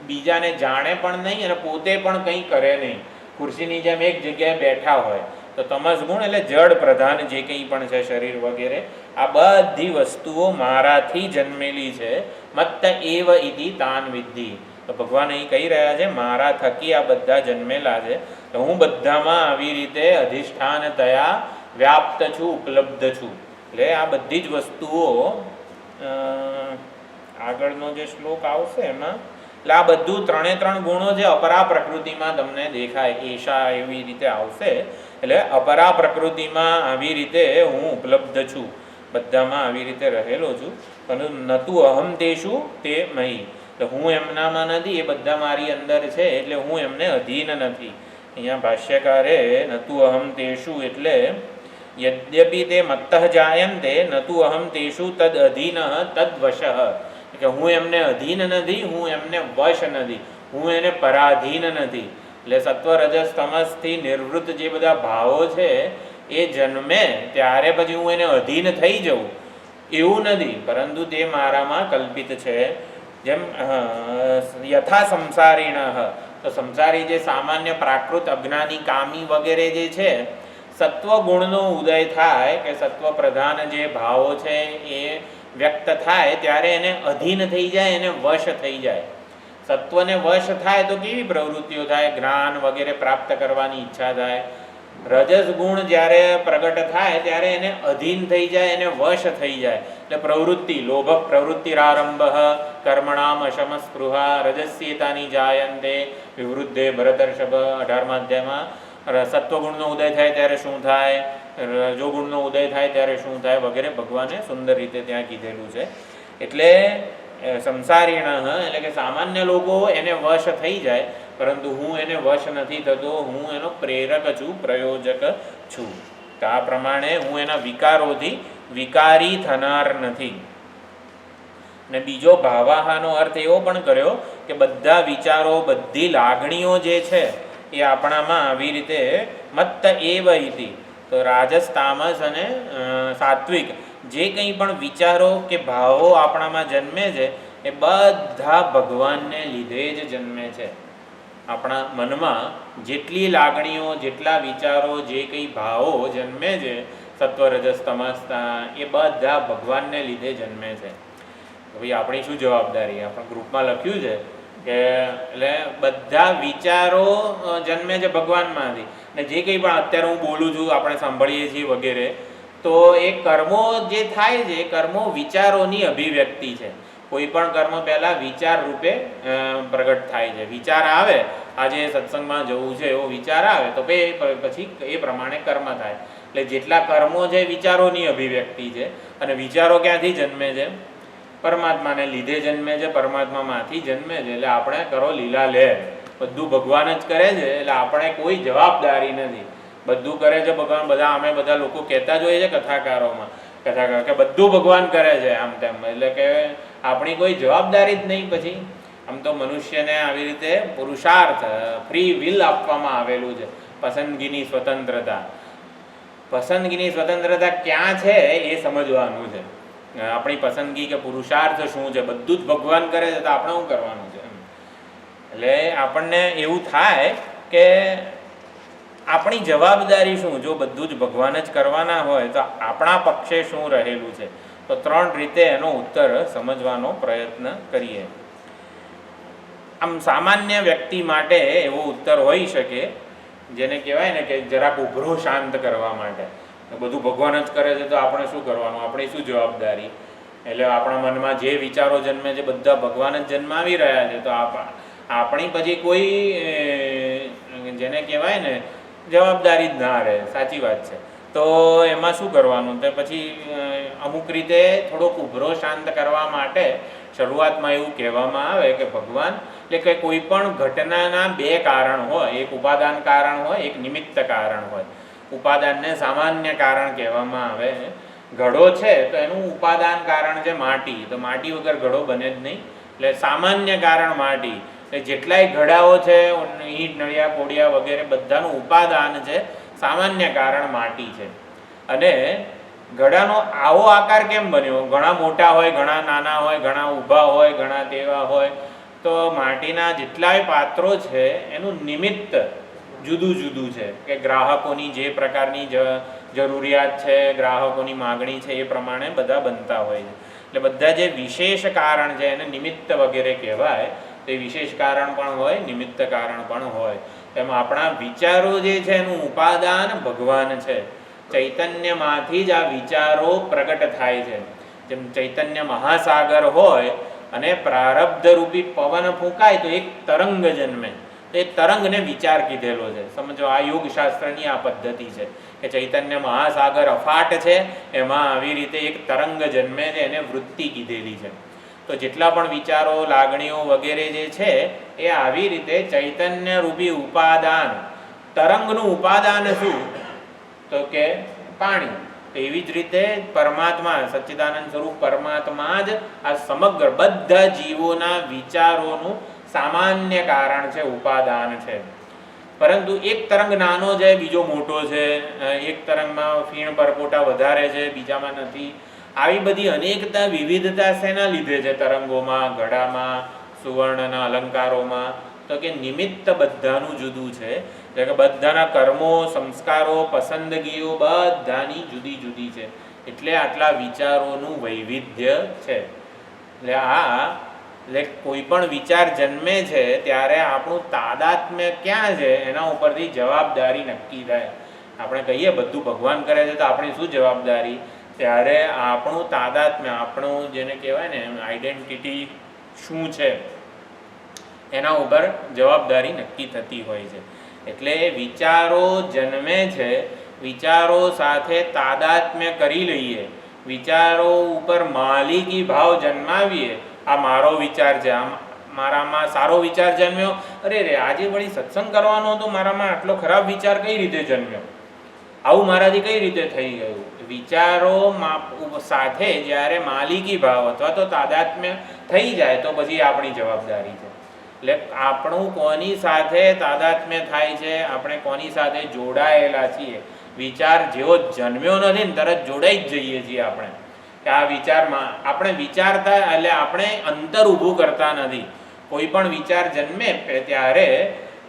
[SPEAKER 1] બીજાને જાણે પણ નહીં અને પોતે પણ કંઈ કરે નહીં, ખુરશીની જેમ એક જગ્યાએ બેઠા હોય. તો તમસ ગુણ એટલે જડ પ્રધાન જે કંઈ પણ છે શરીર વગેરે, આ બધી વસ્તુઓ મારાથી જન્મેલી છે. મત્ત એવ ઇતિ તાન વિદ્ધિ. તો ભગવાન અહીં કહી રહ્યા છે મારા થકી આ બધા જન્મેલા છે. તો હું બધામાં આવી રીતે અધિષ્ઠાન થયા વ્યાપ્ત છું, ઉપલબ્ધ છું. એટલે આ બધી જ વસ્તુઓ આગળનો જે શ્લોક આવશે એમાં એટલે આ બધું 3 ગુણો જે અપરા પ્રકૃતિમાં તમને દેખાય એશા એવી રીતે આવશે. એટલે અપરા પ્રકૃતિમાં આવી રીતે હું ઉપલબ્ધ છું, બધામાં આવી રીતે રહેલો છું. પરંતુ નતુ અહમ તેષુ તે મહી. એટલે હું એમનામાં નથી, એ બધા મારી અંદર છે, એટલે હું એમને અધીન નથી. અહીંયા ભાષ્યકારે નતુ અહમ તેષુ એટલે યદ્યપિ તે મત્તઃ જાયન્તે નતુ અહમ તેષુ તદ અધીન તદ વશઃ. કે હું એમને અધીન નથી, હું એમને વશ નથી, હું એને પરાધીન નથી. એટલે સત્વ રજસ તમસથી નિવૃત્ત જે બધા ભાવો છે એ જન્મે ત્યારે પછી હું એને અધીન થઈ જાઉં એવું નથી, પરંતુ તે મારામાં કલ્પિત છે. જેમ યથા સંસારીણ. તો સંસારી જે સામાન્ય પ્રાકૃત અજ્ઞાની કામી વગેરે જે છે, સત્વગુણનો ઉદય થાય કે સત્વ પ્રધાન જે ભાવો છે એ વ્યક્ત થાય ત્યારે એને અધીન થઈ જાય, એને વશ થઈ જાય. સત્વને વશ થાય તો કેવી પ્રવૃત્તિઓ થાય? જ્ઞાન વગેરે પ્રાપ્ત કરવાની ઈચ્છા થાય. રજસ ગુણ જ્યારે પ્રગટ થાય ત્યારે એને અધીન થઈ જાય, એને વશ થઈ જાય. એટલે પ્રવૃત્તિ, લોભ પ્રવૃત્તિરારંભ કર્મણામ અશમ સ્પૃહા રજસ્યેતાની જાયંતે વિવૃદ્ધે ભરતર્ષભ 18મા અધ્યાયમાં સત્વગુણનો ઉદય થાય ત્યારે શું થાય, રજોગુણનો ઉદય થાય ત્યારે શું થાય વગેરે ભગવાને સુંદર રીતે ત્યાં કીધેલું છે. એટલે સંસારીણ એટલે કે સામાન્ય લોકો એને વશ થઈ જાય, પરંતુ હું એને વશ નથી થતો, હું એનો પ્રેરક છું, પ્રયોજક છું. તો આ પ્રમાણે હું એના વિકારોથી વિકારી થનાર નથી. ને બીજો ભાવાહાનો અર્થ એવો પણ કર્યો કે બધા વિચારો, બધી લાગણીઓ જે છે એ આપણામાં આવી રીતે મત્ત એવ ઇતિ. તો રાજસ, તામસ અને સાત્વિક જે કંઈ પણ વિચારો કે ભાવો આપણામાં જન્મે છે એ બધા ભગવાનને લીધે જ જન્મે છે. આપણા મનમાં જેટલી લાગણીઓ, જેટલા વિચારો, જે કંઈ ભાવો જન્મે છે સત્વ રજસ તમસ, એ બધા ભગવાનને લીધે જન્મે છે. ભાઈ આપણી શું જવાબદારી? આપણા ગ્રુપમાં લખ્યું છે કે એટલે બધા વિચારો જન્મે છે ભગવાનમાંથી. ને જે કંઈ પણ અત્યારે હું બોલું છું, આપણે સાંભળીએ છીએ વગેરે, તો એ કર્મો જે થાય છે એ કર્મો વિચારોની અભિવ્યક્તિ છે. કોઈ પણ કર્મ પહેલાં વિચાર રૂપે પ્રગટ થાય છે. વિચાર આવે, આજે સત્સંગમાં જવું છે એવો વિચાર આવે તો પછી એ પ્રમાણે કર્મ થાય. એટલે જેટલા કર્મો છે વિચારોની અભિવ્યક્તિ છે. અને વિચારો ક્યાંથી જન્મે છે? પરમાત્માને લીધે જન્મે છે, પરમાત્મામાંથી જન્મે છે. એટલે આપણે કરો લીલા લે, બધું ભગવાન જ કરે છે, એટલે આપણે કોઈ જવાબદારી નથી. બધું કરે છે ભગવાન. બધા અમે બધા લોકો કહેતા જ હોઈએ છે કથાકારોમાં, કથાકાર કે બધું ભગવાન કરે છે આમ તેમ. એટલે કે આપણી કોઈ જવાબદારી જ નહીં. પછી આમ તો મનુષ્યને આવી રીતે પુરુષાર્થ, ફ્રી વિલ આપવામાં આવેલું છે, પસંદગીની સ્વતંત્રતા. પસંદગીની સ્વતંત્રતા ક્યાં છે એ સમજવાનું છે. આપણી પસંદગી કે પુરુષાર્થ શું છે, બધું જ ભગવાન કરે છે તો આપણે શું કરવાનું છે. એટલે આપણને એવું થાય કે આપણી જવાબદારી શું, જો બધું જ ભગવાન જ કરવાના હોય તો આપણા પક્ષે શું રહેલું છે. તો 3 રીતે એનો ઉત્તર સમજવાનો પ્રયત્ન કરીએ. આમ સામાન્ય વ્યક્તિ માટે એવો ઉત્તર હોઈ શકે જેને કહેવાય ને કે જરાક ઉભરો શાંત કરવા માટે. બધું ભગવાન જ કરે છે તો આપણે શું કરવાનું, આપણી શું જવાબદારી. એટલે આપણા મનમાં જે વિચારો જન્મે છે બધા ભગવાન જ જન્માવી રહ્યા છે તો આપણી પછી કોઈ જેને કહેવાય ને જવાબદારી જ ના રહે. સાચી વાત છે. તો એમાં શું કરવાનું, તો પછી અમુક રીતે થોડોક ઉભરો શાંત કરવા માટે શરૂઆતમાં એવું કહેવામાં આવે કે ભગવાન એટલે કે કોઈ પણ ઘટનાના 2 કારણ હોય, એક ઉપાદાન કારણ હોય, એક નિમિત્ત કારણ હોય. ઉપાદાનને સામાન્ય કારણ કહેવામાં આવે. ઘડો છે તો એનું ઉપાદાન કારણ છે માટી, તો માટી વગર ઘડો બને જ નહીં. એટલે સામાન્ય કારણ માટી. જેટલાય ઘડાઓ છે, ઈંટ નળિયા કોડિયા વગેરે બધાનું ઉપાદાન છે, સામાન્ય કારણ માટી છે. અને ઘડાનો આવો આકાર કેમ બન્યો, ઘણા મોટા હોય, ઘણા નાના હોય, ઘણા ઊભા હોય, ઘણા તેવા હોય. તો માટીના જેટલાય પાત્રો છે એનું નિમિત્ત જુદું જુદું છે કે ગ્રાહકોની જે પ્રકારની જરૂરિયાત છે, ગ્રાહકોની માગણી છે એ પ્રમાણે બધા બનતા હોય છે. એટલે બધા જે વિશેષ કારણ છે એને નિમિત્ત વગેરે કહેવાય. તે વિશેષ કારણ પણ હોય, નિમિત્ત કારણ પણ હોય. એમાં આપણા વિચારો જે છે એનું ઉપાદાન ભગવાન છે. ચૈતન્યમાંથી જ આ વિચારો પ્રગટ થાય છે. જેમ ચૈતન્ય મહાસાગર હોય અને પ્રારબ્ધ રૂપી પવન ફૂંકાય તો એક તરંગ જન્મે. એ તરંગને વિચાર કીધેલો છે. સમજો આ યોગશાસ્ત્રની આ પદ્ધતિ છે કે ચૈતન્ય મહાસાગર અફાટ છે, એમાં આવી રીતે એક તરંગ જન્મે છે, એને વૃત્તિ કીધેલી છે. તો જેટલા પણ વિચારો, લાગણીઓ વગેરે જે છે એ આવી રીતે ચૈતન્ય રૂપી ઉપાદાન. તરંગનું ઉપાદાન શું, તો કે પાણી. તો એવી જ રીતે પરમાત્મા, સચ્ચિદાનંદ સ્વરૂપ પરમાત્મા જ આ સમગ્ર બધા જીવોના વિચારોનું સામાન્ય કારણ છે, ઉપાદાન છે. પરંતુ એક તરંગ નાનો છે, બીજો મોટો છે. એક તરંગમાં ફીણ પરપોટા વધારે છે, બીજામાં નથી. આવી બધી અનેકતા, વિવિધતા શેના લીધે છે તરંગોમાં, ઘડામાં, સુવર્ણના અલંકારોમાં? તો કે નિમિત્ત બધાનું જુદું છે. એટલે કે બધાના કર્મો, સંસ્કારો, પસંદગીઓ બધાની જુદી જુદી છે. એટલે આટલા વિચારોનું વૈવિધ્ય છે. એટલે કોઈ પણ વિચાર જન્મે છે ત્યારે આપણું તાદાત્મ્ય ક્યાં છે એના ઉપરથી જવાબદારી નક્કી થાય. આપણે કહીએ બધું ભગવાન કરે છે તો આપણી શું જવાબદારી, ત્યારે આપણું તાદાત્મ્ય, આપણું જેને કહેવાય ને આઈડેન્ટિટી શું છે એના ઉપર જવાબદારી નક્કી થતી હોય છે. એટલે વિચારો જન્મે છે, વિચારો સાથે તાદાત્મ્ય કરી લઈએ, વિચારો ઉપર માલિકી ભાવ જન્માવીએ. આ મારો વિચાર છે, મારામાં સારો વિચાર જન્મ્યો, અરે રે આજે વળી સત્સંગ કરવાનો હતો, મારામાં આટલો ખરાબ વિચાર કઈ રીતે જન્મ્યો, આવું મારાથી કઈ રીતે થઈ ગયું. વિચારો સાથે જ્યારે માલિકી ભાવ અથવા તો તાદાત્મ્ય થઈ જાય તો પછી આપણી જવાબદારી છે. એટલે આપણું કોની સાથે તાદાત્મ્ય થાય છે, આપણે કોની સાથે જોડાયેલા છીએ. વિચાર જેવો જન્મ્યો નથી ને તરત જોડાઈ જ જઈએ છીએ આપણે કે આ વિચારમાં આપણે વિચારતા, એટલે આપણે અંતર ઊભું કરતા નથી. કોઈ પણ વિચાર જન્મે ત્યારે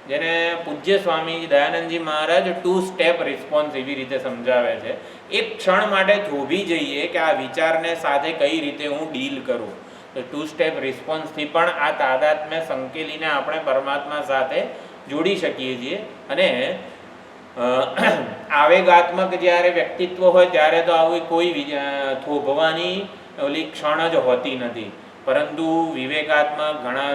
[SPEAKER 1] જેને પૂજ્ય સ્વામી દયાનંદજી મહારાજ 2 સ્ટેપ રિસ્પોન્સ એવી રીતે સમજાવે છે. એક ક્ષણ માટે થોભી જઈએ કે આ વિચારને સાથે કઈ રીતે હું ડીલ કરું. તો 2 સ્ટેપ રિસ્પોન્સથી પણ આ તાદાત્મ્ય સંકેલીને આપણે પરમાત્મા સાથે જોડી શકીએ છીએ. અને આવેગાત્મક જ્યારે વ્યક્તિત્વ હોય ત્યારે તો આવી કોઈ થોભવાની ઓલી ક્ષણ જ હોતી નથી. પરંતુ વિવેકાત્મક ઘણા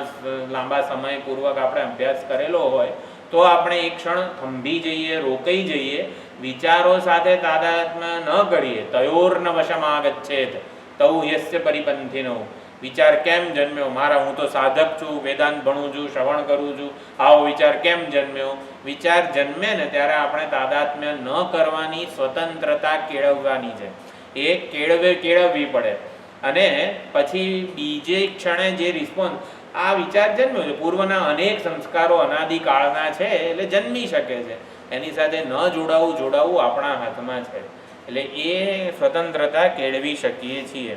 [SPEAKER 1] લાંબા સમયપૂર્વક આપણે અભ્યાસ કરેલો હોય તો આપણે એક ક્ષણ થંભી જઈએ, રોકાઈ જઈએ, વિચારો સાથે તાદાત્મ્ય ન કરીએ. તયોર્ન વશમાગચ્છેત તૌ યસ્ય પરિપંથિનો. વિચાર કેમ જન્મ્યો, મારા હું તો સાધક છું, વેદાંત ભણું છું, શ્રવણ કરું છું, આવો વિચાર કેમ જન્મ્યો. વિચાર જન્મે ને ત્યારે આપણે તાદાત્મ્ય ન કરવાની સ્વતંત્રતા કેળવવાની છે. એ કેળવવી પડે. અને પછી બીજે ક્ષણે જે રિસ્પોન્સ, આ વિચાર જન્મ્યો છે, પૂર્વના અનેક સંસ્કારો અનાદિકાળના છે એટલે જન્મી શકે છે. એની સાથે ન જોડાવું આપણા હાથમાં છે. એટલે એ સ્વતંત્રતા કેળવી શકીએ છીએ.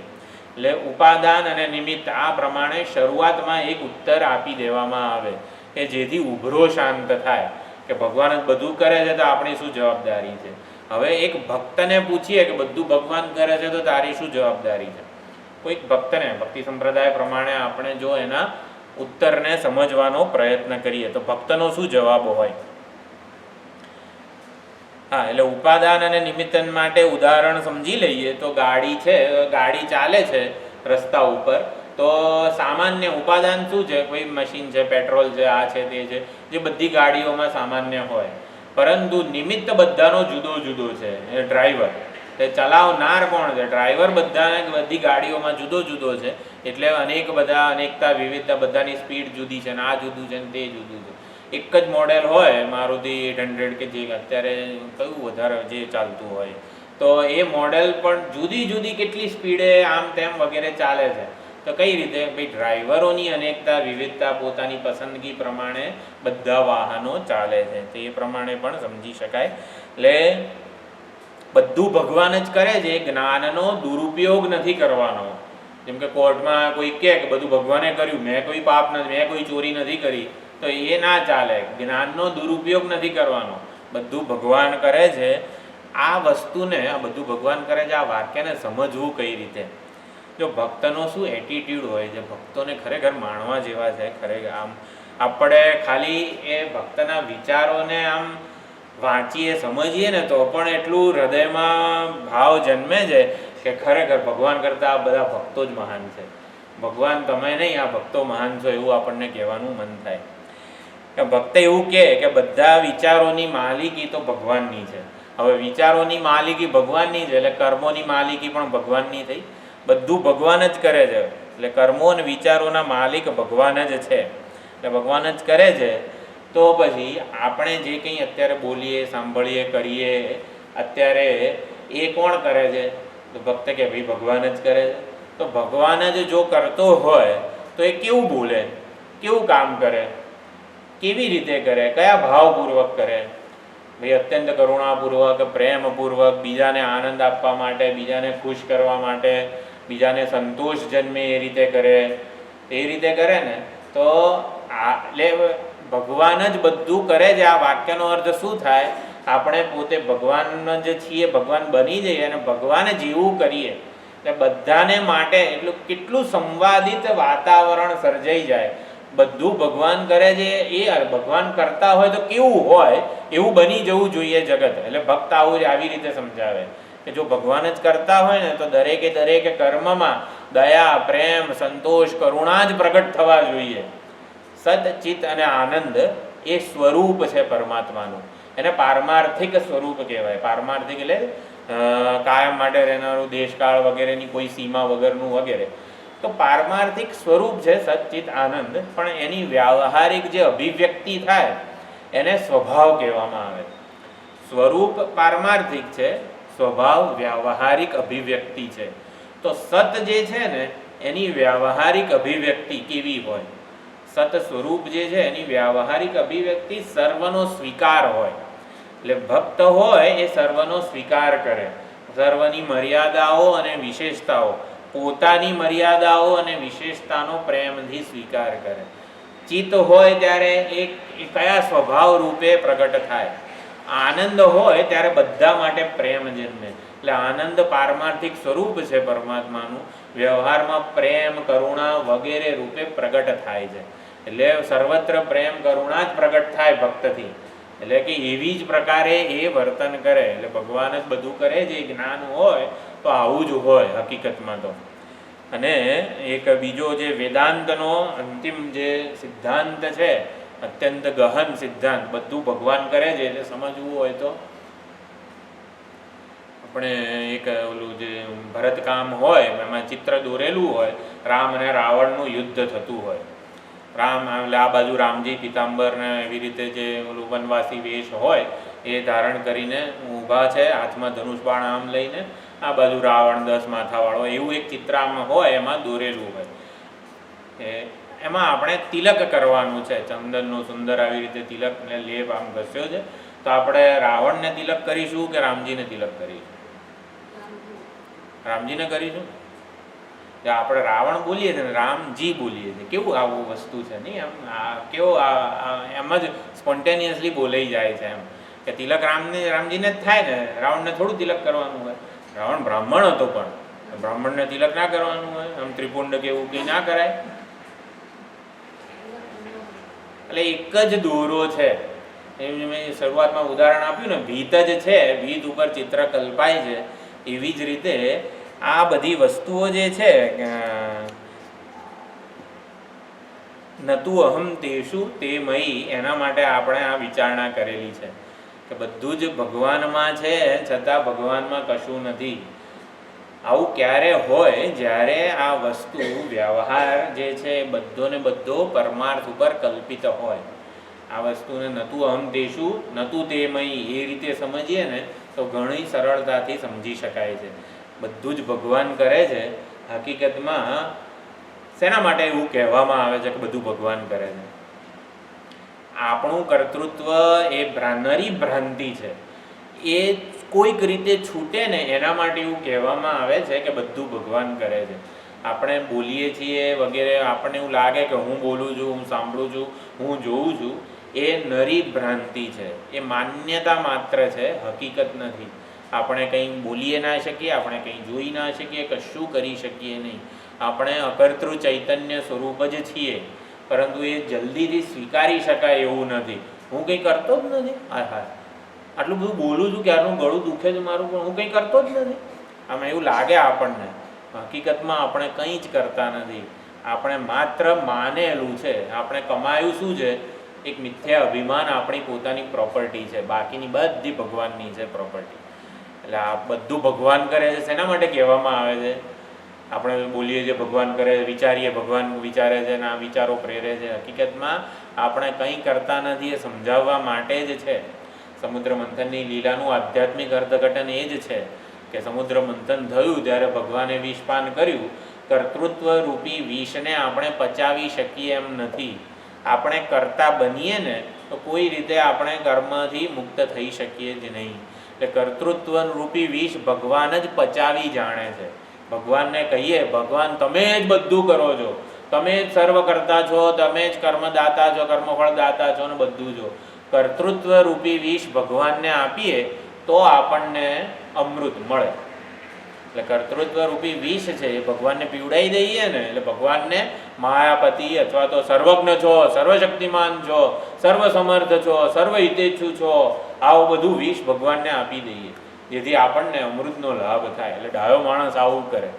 [SPEAKER 1] એટલે ઉપાદાન અને નિમિત્ત આ પ્રમાણે શરૂઆતમાં એક ઉત્તર આપી દેવામાં આવે કે જેથી ઉભરો શાંત થાય કે ભગવાન જ બધું કરે છે તો આપણી શું જવાબદારી છે. હવે એક ભક્તને પૂછીએ કે બધું ભગવાન કરે છે તો તારી શું જવાબદારી છે. કોઈક ભક્તને ભક્તિ સંપ્રદાય પ્રમાણે આપણે જો એના ઉત્તરને સમજવાનો પ્રયત્ન કરીએ તો ભક્તનો શું જવાબ હોય. હા, એટલે ઉપાદાન અને નિમિત્તન માટે ઉદાહરણ સમજી લઈએ તો ગાડી છે, ગાડી ચાલે છે રસ્તા ઉપર, તો સામાન્ય ઉપાદાન શું છે? કોઈ મશીન છે, પેટ્રોલ છે, આ છે, તે છે, જે બધી ગાડીઓમાં સામાન્ય હોય. પરંતુ નિમિત્ત બધાનો જુદો જુદો છે. એ ડ્રાઈવર, તે ચલાવનાર કોણ છે? ડ્રાઈવર બધી ગાડીઓમાં જુદો જુદો છે. એટલે અનેકતા વિવિધતા, બધાની સ્પીડ જુદી છે ને આ જુદું છે ને તે જુદું છે. એક જ મોડેલ હોય મારુતિ 800 કે જે અત્યારે કયું વધારે જે ચાલતું હોય, તો એ મોડેલ પણ જુદી જુદી કેટલી સ્પીડે આમ તેમ વગેરે ચાલે છે. તો કઈ રીતે ભાઈ ડ્રાઈવરોની અનેકતા વિવિધતા પોતાની પસંદગી પ્રમાણે બધા વાહનો ચાલે છે, તે પ્રમાણે પણ સમજી શકાય. એટલે બધું ભગવાન જ કરે છે, જ્ઞાનનો દુરુપયોગ નથી કરવાનો. જેમ કે કોર્ટમાં કોઈ કહે કે બધું ભગવાને કર્યું, મેં કોઈ પાપ નથી, મેં કોઈ ચોરી નથી કરી, તો એ ના ચાલે. જ્ઞાનનો દુરુપયોગ નથી કરવાનો, બધું ભગવાન કરે છે. આ વસ્તુને, આ બધું ભગવાન કરે છે, આ વાક્યને સમજવું કઈ રીતે? જો ભક્તનો શું એટીટ્યૂડ હોય છે, ભક્તોને ખરેખર માણવા જેવા છે. ખરેખર આમ આપણે ખાલી એ ભક્તના વિચારોને આમ વાંચીએ સમજીએ ને તો પણ એટલું હૃદયમાં ભાવ જન્મે છે કે ખરેખર ભગવાન કરતાં આ બધા ભક્તો જ મહાન છે. ભગવાન તમે નહીં, આ ભક્તો મહાન છો એવું આપણને કહેવાનું મન થાય. કે ભક્ત એવું કે બધા વિચારોની માલિકી તો ભગવાનની છે. હવે વિચારોની માલિકી ભગવાનની છે એટલે કર્મોની માલિકી પણ ભગવાનની થઈ. બધું ભગવાન જ કરે છે. એટલે કર્મો અને વિચારોના માલિક ભગવાન જ છે. એટલે ભગવાન જ કરે છે. તો પછી આપણે જે કંઈ અત્યારે બોલીએ, સાંભળીએ, કરીએ અત્યારે એ કોણ કરે છે? તો ભક્ત કે ભાઈ ભગવાન જ કરે છે. તો ભગવાન જ જો કરતો હોય તો એ કેવું બોલે, કેવું કામ કરે, કેવી રીતે કરે, કયા ભાવપૂર્વક કરે? ભાઈ અત્યંત કરુણાપૂર્વક, પ્રેમપૂર્વક, બીજાને આનંદ આપવા માટે, બીજાને ખુશ કરવા માટે, બીજાને સંતોષ જન્મે એ રીતે કરે. એ રીતે કરે ને તો એટલે ભગવાન જ બધું કરે છે. આ વાક્યનો અર્થ શું થાય? આપણે પોતે ભગવાન જ છીએ, ભગવાન બની જઈએ અને ભગવાન જેવું કરીએ એટલે બધાને માટે એટલું કેટલું સંવાદિત વાતાવરણ સર્જાઈ જાય. બધું ભગવાન કરે છે, એ ભગવાન કરતા હોય તો કેવું હોય એવું બની જવું જોઈએ જગત. એટલે ભક્ત આવી રીતે સમજાવે કે જો ભગવાન જ કરતા હોય ને તો દરેકે કર્મમાં દયા, પ્રેમ, સંતોષ, કરુણા જ પ્રગટ થવા જોઈએ. સદચિત અને આનંદ એ સ્વરૂપ છે પરમાત્માનું. એને પારમાર્થિક સ્વરૂપ કહેવાય. પારમાર્થિક એટલે કાયમ માટે રહેનારું, દેશકાળ વગેરેની કોઈ સીમા વગરનું વગેરે. તો પારમાર્થિક સ્વરૂપ છે સચ્ચિત આનંદ, પણ એની વ્યાવહારિક જે અભિવ્યક્તિ થાય એને સ્વભાવ કહેવામાં આવે. સ્વરૂપ પારમાર્થિક છે, સ્વભાવ વ્યાવહારિક અભિવ્યક્તિ છે. તો સત જે છે ને એની વ્યાવહારિક અભિવ્યક્તિ કેવી હોય? સત સ્વરૂપ જે છે એની વ્યાવહારિક અભિવ્યક્તિ સર્વનો સ્વીકાર હોય. એટલે ભક્ત હોય એ સર્વનો સ્વીકાર કરે. સર્વની મર્યાદાઓ અને વિશેષતાઓ, પોતાની મર્યાદાઓ અને વિશેષતાનો પ્રેમથી સ્વીકાર કરે. ચિત્ત હોય ત્યારે એ કયા સ્વભાવ રૂપે પ્રગટ થાય? આનંદ હોય ત્યારે બધા માટે પ્રેમ જન્મે. એટલે આનંદ પારમાર્થિક સ્વરૂપ છે પરમાત્માનું, વ્યવહારમાં પ્રેમ, કરુણા વગેરે રૂપે પ્રગટ થાય છે. એટલે સર્વત્ર પ્રેમ, કરુણા જ પ્રગટ થાય ભક્તથી. એટલે કે એવી જ પ્રકારે એ વર્તન કરે. એટલે ભગવાન જ બધું કરે છે. જ્ઞાન હોય તો આવું જ હોય હકીકતમાં તો. અને એક બીજો જે વેદાંતનો અંતિમ જે સિદ્ધાંત છે, અત્યંત ગહન સિદ્ધાંત, બધું ભગવાન કરે છે એટલે સમજવું હોય તો આપણે એક ઓલું જે ભરતકામ હોય એમાં ચિત્ર દોરેલું હોય, રામ અને રાવણનું યુદ્ધ થતું હોય. રામ એટલે આ બાજુ રામજી પિતાંબર ને એવી રીતે જે ઓલું વનવાસી વેશ હોય એ ધારણ કરીને ઊભા છે, હાથમાં ધનુષ બાણ આમ લઈને, આ બાજુ રાવણ 10 માથાવાળો, એવું એક ચિત્ર આમ હોય એમાં દોરેલું હોય. એમાં આપણે તિલક કરવાનું છે, ચંદનનો સુંદર આવી રીતે તિલક ને લેપ આમ ઘસ્યો છે. તો તો આપણે રાવણને તિલક કરીશું કે રામજીને તિલક કરીશું? રામજીને કરીશું. આપણે રાવણ બોલીએ છીએ ને રામજી બોલીએ છીએ. કેવું આવું વસ્તુ છે નહીં? એમ કેવું એમ જ સ્પોન્ટેનિયસલી બોલાઈ જાય છે એમ કે તિલક રામજીને જ થાય ને, રાવણને થોડું તિલક કરવાનું હોય. રાવણ બ્રાહ્મણ હતો પણ બ્રાહ્મણને તિલક ના કરવાનું હોય. આમ ત્રિપુંડ કે એવું કંઈ ના કરાય. એટલે એક જ દોરો છે. એમ મેં શરૂઆતમાં ઉદાહરણ આપ્યું ને, ભીત જ છે, ભીત ઉપર ચિત્ર કલ્પાય છે. એવી જ રીતે આ બધી વસ્તુઓ જે છે, નતુ અહમ તેષુ તે મયી, એના માટે આપણે આ વિચારણા કરેલી છે કે બધું જ ભગવાનમાં છે, છતાં ભગવાનમાં કશું નથી. આવું ક્યારે હોય? જ્યારે આ વસ્તુ વ્યવહાર જે છે બધો ને બધો પરમાર્થ ઉપર કલ્પિત હોય. આ વસ્તુને નતુ અહમ તેષુ નતુ તે મયી એ રીતે સમજીએ ને તો ઘણી સરળતાથી સમજી શકાય છે. બધું જ ભગવાન કરે છે. હકીકતમાં શેના માટે એવું કહેવામાં આવે છે કે બધું ભગવાન કરે છે? આપણું કર્તૃત્વ એ નરી ભ્રાંતિ છે, એ કોઈક રીતે છૂટે ને એના માટે એવું કહેવામાં આવે છે કે બધું ભગવાન કરે છે. આપણે બોલીએ છીએ વગેરે, આપણને એવું લાગે કે હું બોલું છું, હું સાંભળું છું, હું જોઉં છું, એ નરી ભ્રાંતિ છે. એ માન્યતા માત્ર છે, હકીકત નથી. આપણે કંઈ બોલીએ ના શકીએ, આપણે કંઈ જોઈ ના શકીએ, કશું કરી શકીએ નહીં. આપણે અકર્તૃ ચૈતન્ય સ્વરૂપ જ છીએ, પરંતુ એ જલ્દીથી સ્વીકારી શકાય એવું નથી. હું કંઈ કરતો જ નથી. હા, આટલું બધું બોલું છું, ક્યારનું ગળું દુખે છે મારું, પણ હું કંઈ કરતો જ નથી. આમાં એવું લાગે આપણને. હકીકતમાં આપણે કંઈ જ કરતા નથી. આપણે માત્ર માનેલું છે. આપણે કમાયું શું છે? એક મિથ્યા અભિમાન આપણી પોતાની પ્રોપર્ટી છે. બાકીની બધી ભગવાનની છે પ્રોપર્ટી. એટલે આ બધું ભગવાન કરે છે. શેના માટે કહેવામાં આવે છે? આપણે બોલીએ છીએ ભગવાન કરે, વિચારીએ ભગવાન વિચારે છે, અને આ વિચારો પ્રેરે છે. હકીકતમાં આપણે કંઈ કરતા નથી. એ સમજાવવા માટે જ છે. સમુદ્ર મંથનની લીલાનું આધ્યાત્મિક અર્થઘટન એ જ છે કે સમુદ્ર મંથન થયું ત્યારે ભગવાને વિષપાન કર્યું. કર્તૃત્વ રૂપી વિષને આપણે પચાવી શકીએ એમ નથી. આપણે કરતા બનીએ ને તો કોઈ રીતે આપણે કર્મથી મુક્ત થઈ શકીએ જ નહીં. એટલે કર્તૃત્વ રૂપી વિષ ભગવાન જ પચાવી જાણે છે. ભગવાનને કહીએ, ભગવાન તમે જ બધું કરો છો, તમે જ સર્વ કરતા છો, તમે જ કર્મદાતા છો, કર્મફળ દાતા છો, ને બધું છો. કર્તૃત્વ રૂપી વિષ ભગવાનને આપીએ તો આપણને અમૃત મળે. એટલે કર્તૃત્વ રૂપી વિષ છે એ ભગવાનને પીવડાવી દઈએ ને, એટલે ભગવાનને માયાપતિ અથવા તો સર્વજ્ઞ છો, સર્વશક્તિમાન છો, સર્વસમર્થ છો, સર્વહિતેચ્છુ છો, આવું બધું વિષ ભગવાનને આપી દઈએ, જેથી આપણને અમૃતનો લાભ થાય. એટલે ડાયો માણસ આવું કરે.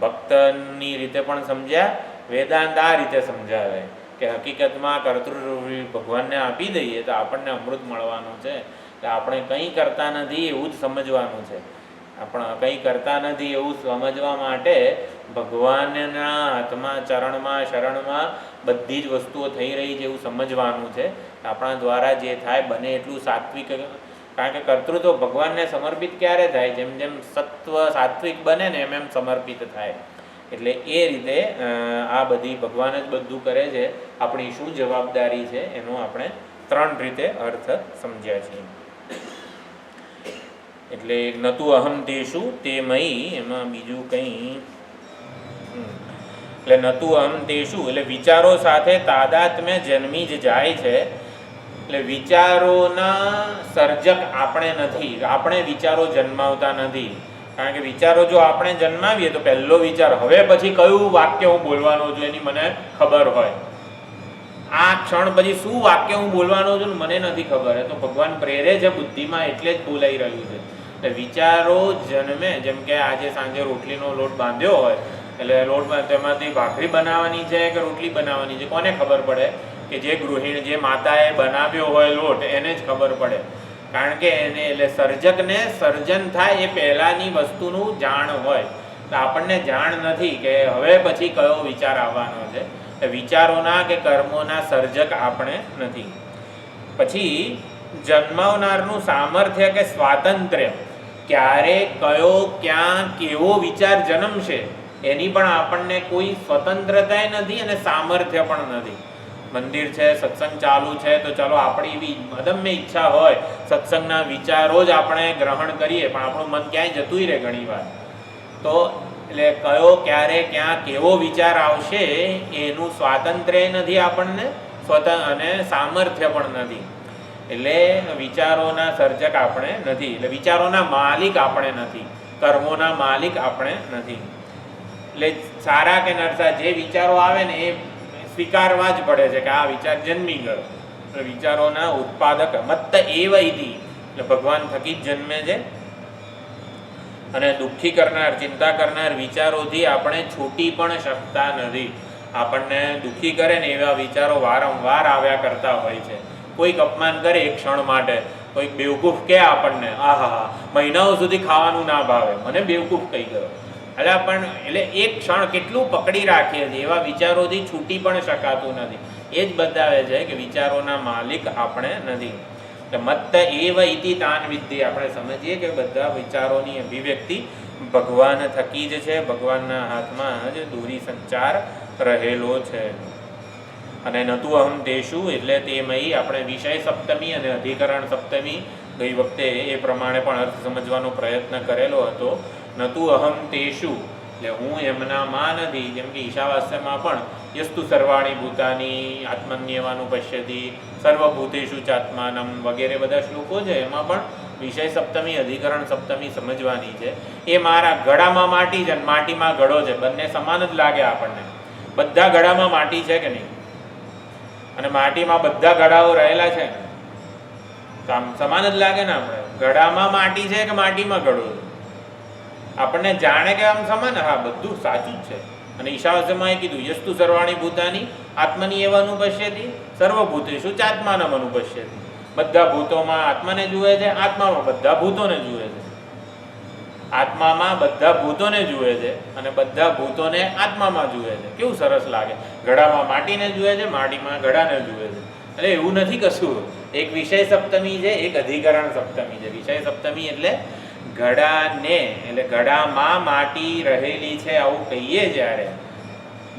[SPEAKER 1] ભક્તની રીતે પણ સમજ્યા, વેદાંત આ રીતે સમજાવે કે હકીકતમાં કર્તૃરૂપી ભગવાનને આપી દઈએ તો આપણને અમૃત મળવાનું છે. એટલે આપણે કંઈ કરતા નથી એવું જ સમજવાનું છે. આપણે કંઈ કરતા નથી એવું સમજવા માટે ભગવાનના હાથમાં, ચરણમાં, શરણમાં બધી જ વસ્તુઓ થઈ રહી છે એવું સમજવાનું છે. આપણા દ્વારા જે થાય બને એટલું સાત્વિક, કારણ કે કર્તૃત્વ ભગવાનને સમર્પિત ક્યારે થાય? જેમ જેમ સત્વ સાત્વિક બને ને એમ એમ સમર્પિત થાય. એટલે એ રીતે આ બધી ભગવાન જ બધું કરે છે. આપણી શું જવાબદારી છે એનો આપણે 3 રીતે અર્થ સમજ્યા છીએ. એટલે નતુ અહમ તેષુ તે મયી, એમાં બીજું કંઈ, એટલે નતુ અહમ તેષુ એટલે વિચારો સાથે તાદાત્મ્ય જન્મી જ જાય છે. એટલે વિચારોના સર્જક આપણે નથી. આપણે વિચારો જન્માવતા નથી. કારણ કે વિચારો જો આપણે જન્માવીએ તો પહેલો વિચાર, હવે પછી કયું વાક્ય હું બોલવાનો છું એની મને ખબર હોય. આ ક્ષણ પછી શું વાક્ય હું બોલવાનો છું મને નથી ખબર. તો ભગવાન પ્રેરે છે બુદ્ધિમાં, એટલે જ બોલાઈ રહ્યું છે. એટલે વિચારો જન્મે. જેમ કે આજે સાંજે રોટલીનો લોટ બાંધ્યો હોય, એટલે લોટમાં તેમાંથી ભાખરી બનાવવાની છે કે રોટલી બનાવવાની છે, કોને ખબર પડે? કે જે ગૃહિણી, જે માતાએ બનાવ્યો હોય લોટ, એને જ ખબર પડે. કારણ કે એને એટલે સર્જકને સર્જન થાય એ પહેલાંની વસ્તુનું જાણ હોય. તો આપણને જાણ નથી કે હવે પછી કયો વિચાર આવવાનો છે. વિચારોના કે કર્મોના સર્જક આપણે નથી. પછી જન્માવનારનું સામર્થ્ય કે સ્વાતંત્ર્ય, ક્યારે, કયો, ક્યાં, કેવો વિચાર જન્મશે એની પણ આપણને કોઈ સ્વતંત્રતા નથી અને સામર્થ્ય પણ નથી. મંદિર છે, સત્સંગ ચાલુ છે, તો ચાલો આપણી એવી અદમ્ય ઈચ્છા હોય સત્સંગના વિચારો જ આપણે ગ્રહણ કરીએ, પણ આપણું મન ક્યાંય જતું રહે ઘણી વાર. તો એટલે કયો ક્યારે ક્યાં કેવો વિચાર આવશે એનું સ્વાતંત્ર્ય નથી આપણને, અને સામર્થ્ય પણ નથી. એટલે વિચારોના સર્જક આપણે નથી, એટલે વિચારોના માલિક આપણે નથી, કર્મોના માલિક આપણે નથી. એટલે સારા કે નરસા જે વિચારો આવે ને એ સ્વીકારવા જ પડે છે કે આ વિચાર જન્મી ગયો. એટલે વિચારોના ઉત્પાદક મત્ત એવ ઇતિ, એટલે ભગવાન થકી જ જન્મે છે. અને દુઃખી કરનાર, ચિંતા કરનાર વિચારોથી આપણે છૂટી પણ શકતા નથી. આપણને દુઃખી કરે ને એવા વિચારો વારંવાર આવ્યા કરતા હોય છે. કોઈક અપમાન કરે એક ક્ષણ માટે, કોઈક બેવકૂફ કહે આપણને, આહા મહિનાઓ સુધી ખાવાનું ના ભાવે, મને બેવકૂફ કહી ગયો. એટલે એક ક્ષણ કેટલું પકડી રાખીએ છીએ, એવા વિચારોથી છૂટી પણ શકાતું નથી. એ જ બતાવે છે કે વિચારોના માલિક આપણે નથી. મત્ત એવ ઇતિ તાન વિદ્ધિ, આપણે સમજીએ કે બધા વિચારોની અભિવ્યક્તિ ભગવાન થકી જ છે, ભગવાનના હાથમાં જ દોરી સંચાર રહેલો છે. અને નતુ અહમ તેષુ, એટલે તેમય આપણે વિષય સપ્તમી અને અધિકરણ સપ્તમી ગઈ વખતે એ પ્રમાણે પણ અર્થ સમજવાનો પ્રયત્ન કરેલો હતો. નતુ અહમ તેષુ, એટલે હું એમનામાં નથી. જેમ કે ઈશાવાસ્યમાં પણ યસ્તુ સર્વાણી ભૂતાની આત્મન્યવાનું પશ્યતિ સર્વભૂતેષુ ચાત્માનમ વગેરે બધા શ્લોકો છે, એમાં પણ વિષય સપ્તમી અધિકરણ સપ્તમી સમજવાની છે. એ મારા ગળામાં માટી છે, માટીમાં ગળો છે, બંને સમાન જ લાગે આપણને. બધા ગળામાં માટી છે કે નહીં, અને માટીમાં બધા ગળાઓ રહેલા છે ને, તો આમ સમાન જ લાગે ને. આપણે ગળામાં માટી છે કે માટીમાં ગળો છે, આપણને જાણે કે આમ સમાન, હા બધું સાચું જ છે. અને ઈશાવાસ્યમાં એ કીધું યસ્તુ સર્વાણી ભૂતાની આત્મની એવ અનુપશ્યતિ સર્વભૂતેષુ ચાત્માનમ અનુપશ્યતિ. બધા ભૂતોમાં આત્માને જુએ છે, આત્મામાં બધા ભૂતોને જુએ છે. આત્મામાં બધા ભૂતોને જુએ છે અને બધા ભૂતોને આત્મામાં જુએ છે. કેવું સરસ લાગે. ઘડામાં માટીને જુએ છે, માટીમાં ઘડાને જુએ છે. એટલે એવું નથી કશું. એક વિષય સપ્તમી છે, એક અધિકરણ સપ્તમી છે. વિષય સપ્તમી એટલે ઘડાને, એટલે ઘડામાં માટી રહેલી છે આવું કહીએ જ્યારે,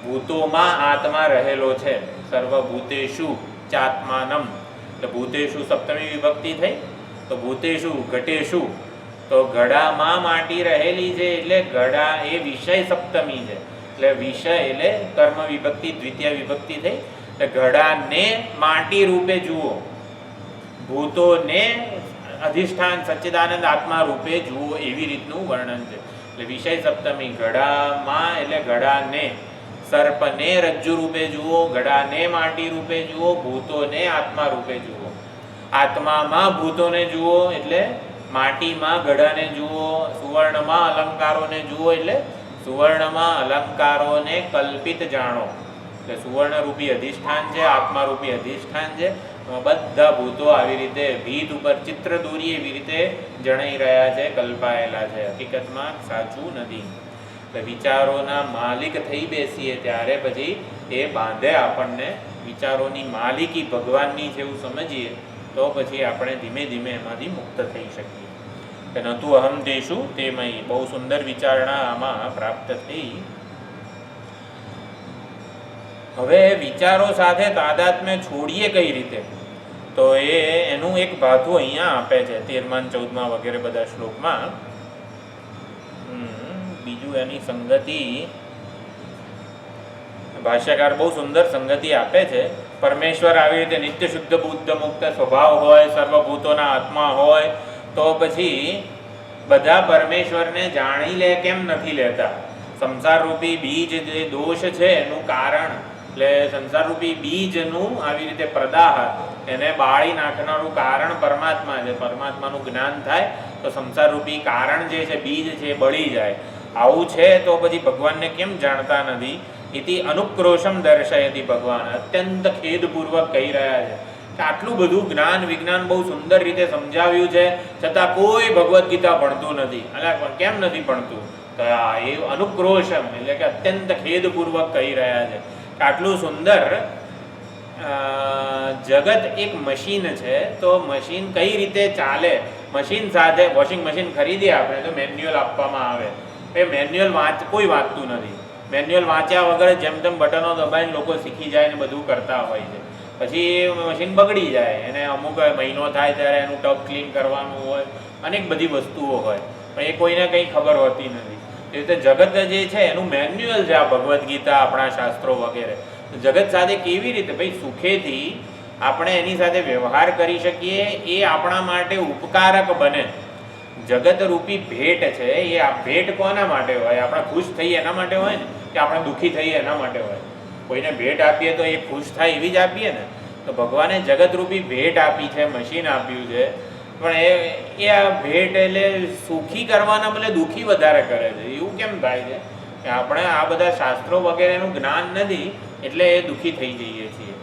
[SPEAKER 1] ભૂતોમાં આત્મા રહેલો છે. સર્વભૂતેષુ ચાત્માનમ, એટલે ભૂતેષુ સપ્તમી વિભક્તિ થઈ, તો ભૂતેષુ ઘટેષુ, તો ઘડામાં માટી રહેલી છે એટલે ઘડા એ વિષય સપ્તમી છે. એટલે વિષય એટલે કર્મ વિભક્તિ દ્વિતીય વિભક્તિ થઈ. એટલે ઘડાને માટી રૂપે જુઓ, ભૂતોને અધિષ્ઠાન સચ્ચિદાનંદ આત્મા રૂપે જુઓ, એવી રીતનું વર્ણન છે. એટલે વિષય સપ્તમી ઘડામાં એટલે ઘડાને, સર્પને રજ્જુ રૂપે જુઓ, ઘડાને માટી રૂપે જુઓ, ભૂતોને આત્મા રૂપે જુઓ. આત્મામાં ભૂતોને જુઓ એટલે માટીમાં ઘડાને જુઓ, સુવર્ણમાં અલંકારોને જુઓ એટલે સુવર્ણમાં અલંકારોને કલ્પિત જાણો. એટલે સુવર્ણરૂપી અધિષ્ઠાન છે, આત્મારૂપી અધિષ્ઠાન છે. બધા ભૂતો આવી રીતે ભીત ઉપર ચિત્ર દોરી એવી રીતે જણાઈ રહ્યા છે, કલ્પાયેલા છે. હકીકતમાં સાચું નથી. એટલે વિચારોના માલિક થઈ બેસીએ ત્યારે પછી એ બાંધે આપણને. વિચારોની માલિકી ભગવાનની છે એવું સમજીએ તો પછી આપણે ધીમે ધીમે એમાંથી મુક્ત થઈ શકીએ. કે નતું અહમ દેશું તેમાં બહુ સુંદર વિચારણા આમાં પ્રાપ્ત થઈ. હવે વિચારો સાથે તાદાત્મ્ય છોડીએ કઈ રીતે, તો એનું એક ભાથું અહીંયા આપે છે 13મા 14મા વગેરે બધા શ્લોકમાં. બીજું એની સંગતિ ભાષ્યકાર બહુ સુંદર સંગતિ આપે છે. પરમેશ્વર આવી રીતે નિત્ય શુદ્ધ બુદ્ધ મુક્ત સ્વભાવ હોય, સર્વભૂતોના આત્મા હોય, તો પછી બધા પરમેશ્વરને જાણી લે કેમ નથી લેતા? સંસારરૂપી બીજ જે દોષ છે એનું કારણ, એટલે સંસારરૂપી બીજનું આવી રીતે પ્રદાહ એને બાળી નાખનારું કારણ પરમાત્મા છે. પરમાત્માનું જ્ઞાન થાય તો સંસારરૂપી કારણ જે છે, બીજ છે, એ બળી જાય. આવું છે તો પછી ભગવાનને કેમ જાણતા નથી? ઇતિ અનુક્રોશમ દર્શયતી, ભગવાન અત્યંત ખેદપૂર્વક કહી રહ્યા છે કે આટલું બધું જ્ઞાન વિજ્ઞાન બહુ સુંદર રીતે સમજાવ્યું છે, છતાં કોઈ ભગવદ્ ગીતા ભણતું નથી. અને કેમ નથી ભણતું? તો એ અનુક્રોશમ એટલે કે અત્યંત ખેદપૂર્વક કહી રહ્યા છે કે આટલું સુંદર જગત એક મશીન છે, તો મશીન કઈ રીતે ચાલે? મશીન સાથે વોશિંગ મશીન ખરીદીએ આપણે તો મેન્યુઅલ આપવામાં આવે, એ મેન્યુઅલ કોઈ વાંચતું નથી. મેન્યુઅલ વાંચ્યા વગર જેમ તેમ બટનો દબાઈને લોકો શીખી જાય ને બધું કરતા હોય છે. પછી એ મશીન બગડી જાય, એને અમુક મહિનો થાય ત્યારે એનું ટબ ક્લીન કરવાનું હોય, અનેક બધી વસ્તુઓ હોય, પણ એ કોઈને કંઈ ખબર હોતી નથી. એ રીતે જગત જે છે એનું મેન્યુઅલ છે આ ભગવદ્ ગીતા, આપણા શાસ્ત્રો વગેરે. જગત સાથે કેવી રીતે ભાઈ સુખેથી આપણે એની સાથે વ્યવહાર કરી શકીએ, એ આપણા માટે ઉપકારક બને. જગતરૂપી ભેટ છે એ આ ભેટ કોના માટે હોય? આપણે ખુશ થઈએ એના માટે હોય ને, કે આપણે દુઃખી થઈએ એના માટે હોય? કોઈને ભેટ આપીએ તો એ ખુશ થાય એવી જ આપીએ ને. તો ભગવાને જગતરૂપી ભેટ આપી છે, મશીન આપ્યું છે, પણ એ આ ભેટ એટલે સુખી કરવાના બદલે દુઃખી વધારે કરે છે. એવું કેમ થાય છે કે આપણે આ બધા શાસ્ત્રો વગેરેનું જ્ઞાન નથી એટલે એ દુઃખી થઈ જઈએ છીએ.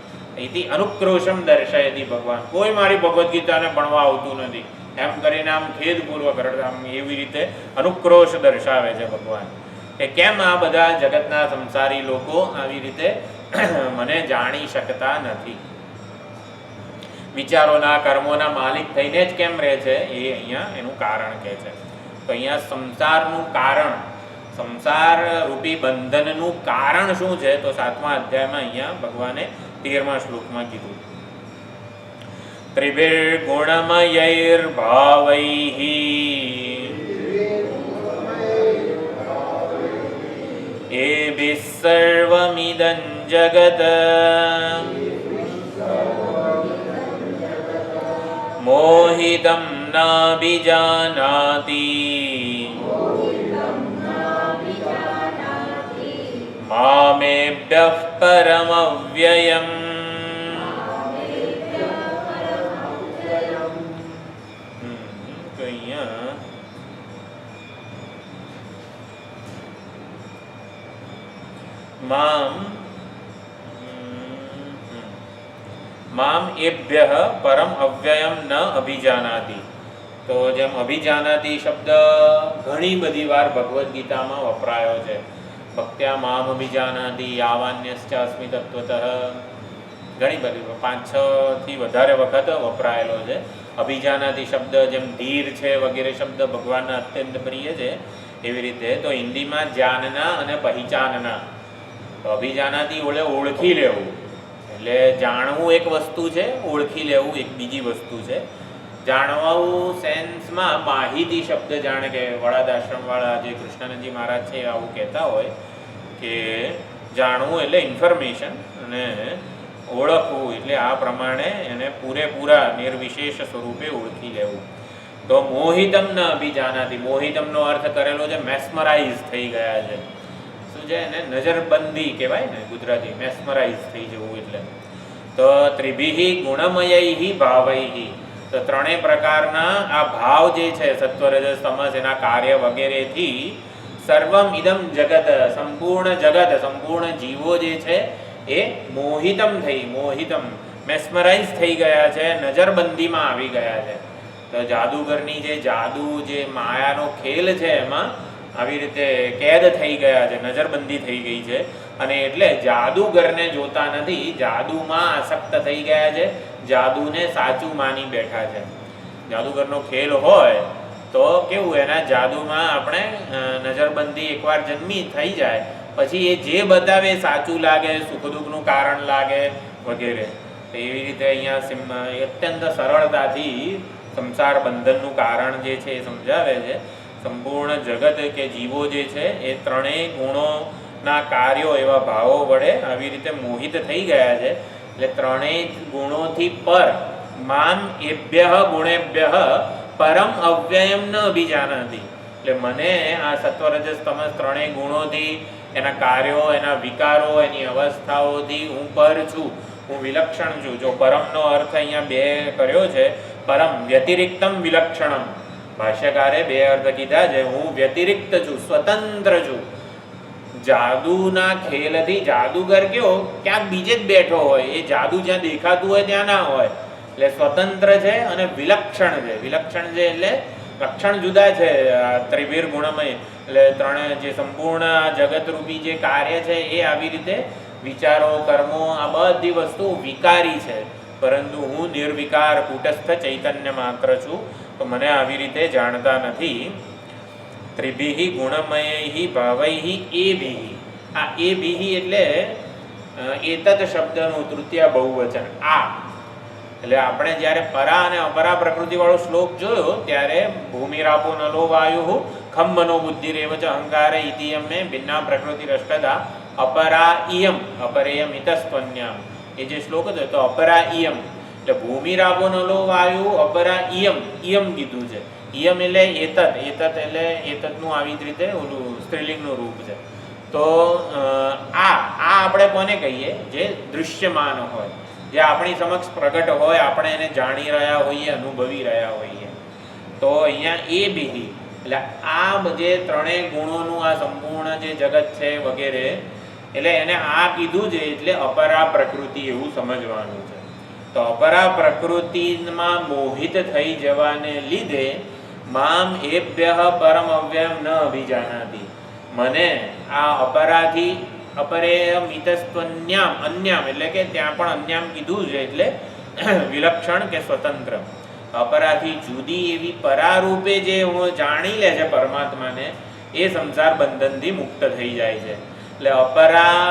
[SPEAKER 1] એથી અનુક્રોશમ દર્શાયતી ભગવાન. કોઈ મારી ભગવદ્ ગીતાને ભણવા આવતું નથી એમ કરીને આમ ખેદપૂર્વક આમ એવી રીતે અનુક્રોશ દર્શાવે છે ભગવાન, કે કેમ આ બધા જગતના સંસારી લોકો આવી રીતે મને જાણી શકતા નથી, વિચારોના કર્મોના માલિક થઈને જ કેમ રહે છે, એ અહીંયા એનું કારણ કહે છે. તો અહીંયા સંસારનું કારણ, સંસાર રૂપી બંધનનું કારણ શું છે? તો 7મા અધ્યાયમાં અહીંયા ભગવાને 13મા શ્લોકમાં કીધું. ત્રિભિર્ગુણમયૈર્ભાવૈઃ એભિः સર્વમિદં જગત મોહિतं નાભિજાનાતિ મામેભ્યઃ પરમવ્યયम्. મામ એભ્યઃ પરમ અવ્યયમ ન અભિજાનાતિ. તો જેમ અભિજાનાતિ શબ્દ ઘણી બધી વાર ભગવદ્ ગીતામાં વપરાયો છે. ભક્ત્યા મામ અભિજાનાતિ યાવાન્યશ્ચાસ્મિ તત્વતઃ, ઘણી બધી 5-6 થી વધારે વખત વપરાયેલો છે. અભિજાનાતિ શબ્દ જેમ ધીર છે વગેરે શબ્દ ભગવાનના અત્યંત પ્રિય છે, એવી રીતે તો હિન્દીમાં જાનના અને પહેચાનના. તો અભિજાનાતિ એટલે ઓળખી લેવું, એટલે જાણવું એક વસ્તુ છે, ઓળખી લેવું એક બીજી વસ્તુ છે. જાણવું સેન્સમાં માહિતી શબ્દ, જાણે કે વડાદ આશ્રમવાળા જે કૃષ્ણાનંદજી મહારાજ છે આવું કહેતા હોય કે જાણવું એટલે ઇન્ફોર્મેશન, અને ઓળખવું એટલે આ પ્રમાણે એને પૂરેપૂરા નિર્વિશેષ સ્વરૂપે ઓળખી લેવું. તો મોહિતમ ન અભિજાનાતિ, મોહિતમનો અર્થ કરેલો છે મેસ્મરાઇઝ થઈ ગયા છે. શું છે એને નજરબંધી કહેવાય ને ગુજરાતી, મેસ્મરાઇઝ થઈ જવું એટલે. તો ત્રિભિઃ ગુણમયૈઃ ભાવૈઃ, તો ત્રણેય પ્રકારના આ ભાવ જે છે સત્વરજસ તમસ એના કાર્ય વગેરેથી સર્વમ ઇદમ જગત, સંપૂર્ણ જગત, સંપૂર્ણ જીવો જે છે એ મોહિતમ મેસ્મરાઇઝ થઈ ગયા છે, નજરબંધીમાં આવી ગયા છે. તો જાદુગરની જે જાદુ, જે માયાનો ખેલ છે એમાં આવી રીતે કેદ થઈ ગયા છે, નજરબંધી થઈ ગઈ છે. અને એટલે જાદુગરને જોતા નથી, જાદુમાં આસક્ત થઈ ગયા છે, જાદુને સાચું માની બેઠા છે. જાદુગરનો ખેલ હોય તો કેવું, એના જાદુમાં આપણે નજરબંધી એકવાર જન્મી થઈ જાય પછી એ જે બતાવે સાચું લાગે, સુખ દુઃખનું કારણ લાગે વગેરે. તો એવી રીતે અહીંયા અત્યંત સરળતાથી સંસાર બંધનનું કારણ જે છે એ સમજાવે છે. સંપૂર્ણ જગત કે જીવો જે છે એ ત્રણેય ગુણોના કાર્યો એવા ભાવો વડે આવી રીતે મોહિત થઈ ગયા છે. એટલે ત્રણેય ગુણોથી પર મામ એભ્યઃ ગુણેભ્યઃ પરમ અવ્યયમ ન અભિજાનાતિ. એટલે મને આ સત્વરજસ તમસ ત્રણેય ગુણોથી, એના કાર્યો, એના વિકારો, એની અવસ્થાઓથી હું પર છું, હું વિલક્ષણ છું. જો પરમનો અર્થ અહીંયા 2 કર્યો છે, પરમ વ્યતિરિક્તમ વિલક્ષણમ. ભાષ્યકારે 2 અર્થ કીધા છે. હું વ્યતિરિક્ત છું, સ્વતંત્ર છું. જાદુના ખેલથી જાદુગર કેવો ક્યાંક બીજે જ બેઠો હોય, એ જાદુ જ્યાં દેખાતું હોય ત્યાં ના હોય. એટલે સ્વતંત્ર છે અને વિલક્ષણ છે. વિલક્ષણ છે એટલે લક્ષણ જુદા છે. ત્રિભિર ગુણમય એટલે ત્રણે જે સંપૂર્ણ જગતરૂપી જે કાર્ય છે એ આવી રીતે વિચારો, કર્મો, આ બધી વસ્તુ વિકારી છે, પરંતુ હું નિર્વિકાર કૂટસ્થ ચૈતન્ય માત્ર છું. તો મને આવી રીતે જાણતા નથી. ત્રિભિઃ ગુણમયૈઃ ભાવૈઃ એભિઃ, આ એ બીહી એટલે એતત શબ્દનું તૃતીય બહુવચન આ. એટલે આપણે જ્યારે પરા અને અપરા પ્રકૃતિવાળો શ્લોક જોયો ત્યારે ભૂમિરાપો નલો વાયુ ખમ મનો બુદ્ધિ રેવચ અહંકાર ઇતિયમ મેં ભિન્ના પ્રકૃતિ રષ્ટદા અપરા ઇયમ અપરેયમ ઇતસ્ત્વન્યામ. એ જે શ્લોક હતો તો અપરા ઇયમ એટલે ભૂમિરાપો નલો વાયુ અપરા ઇયમ ઇયમ કીધું છે. ઇયમ એટલે એતત એતત એટલે એતતનું આવી જ રીતે ઓલું સ્ત્રીલિંગનું રૂપ છે. તો આ આપણે કોને કહીએ? જે દૃશ્યમાન હોય, જે આપણી સમક્ષ પ્રગટ હોય, આપણે એને જાણી રહ્યા હોઈએ, અનુભવી રહ્યા હોઈએ. તો અહીંયા એ બીહી એટલે આ જે ત્રણેય ગુણોનું આ સંપૂર્ણ જે જગત છે વગેરે, એટલે એને આ કીધું છે એટલે અપરા પ્રકૃતિ એવું સમજવાનું છે. તો અપરા પ્રકૃતિમાં મોહિત થઈ જવાને લીધે મામ એભ્યઃ પરમ અવ્યયમ ન અભિજાનાતિ, મને આ અપરાથી અપરેયમ ઇતસ્ત્વન્યામ અન્યામ એટલે કે ત્યાં પણ અન્યામ કીધું છે એટલે વિલક્ષણ કે સ્વતંત્ર. અપરાથી જુદી એવી પરારૂપે જે હું જાણી લે છે પરમાત્માને, એ સંસાર બંધનથી મુક્ત થઈ જાય છે. એટલે અપરા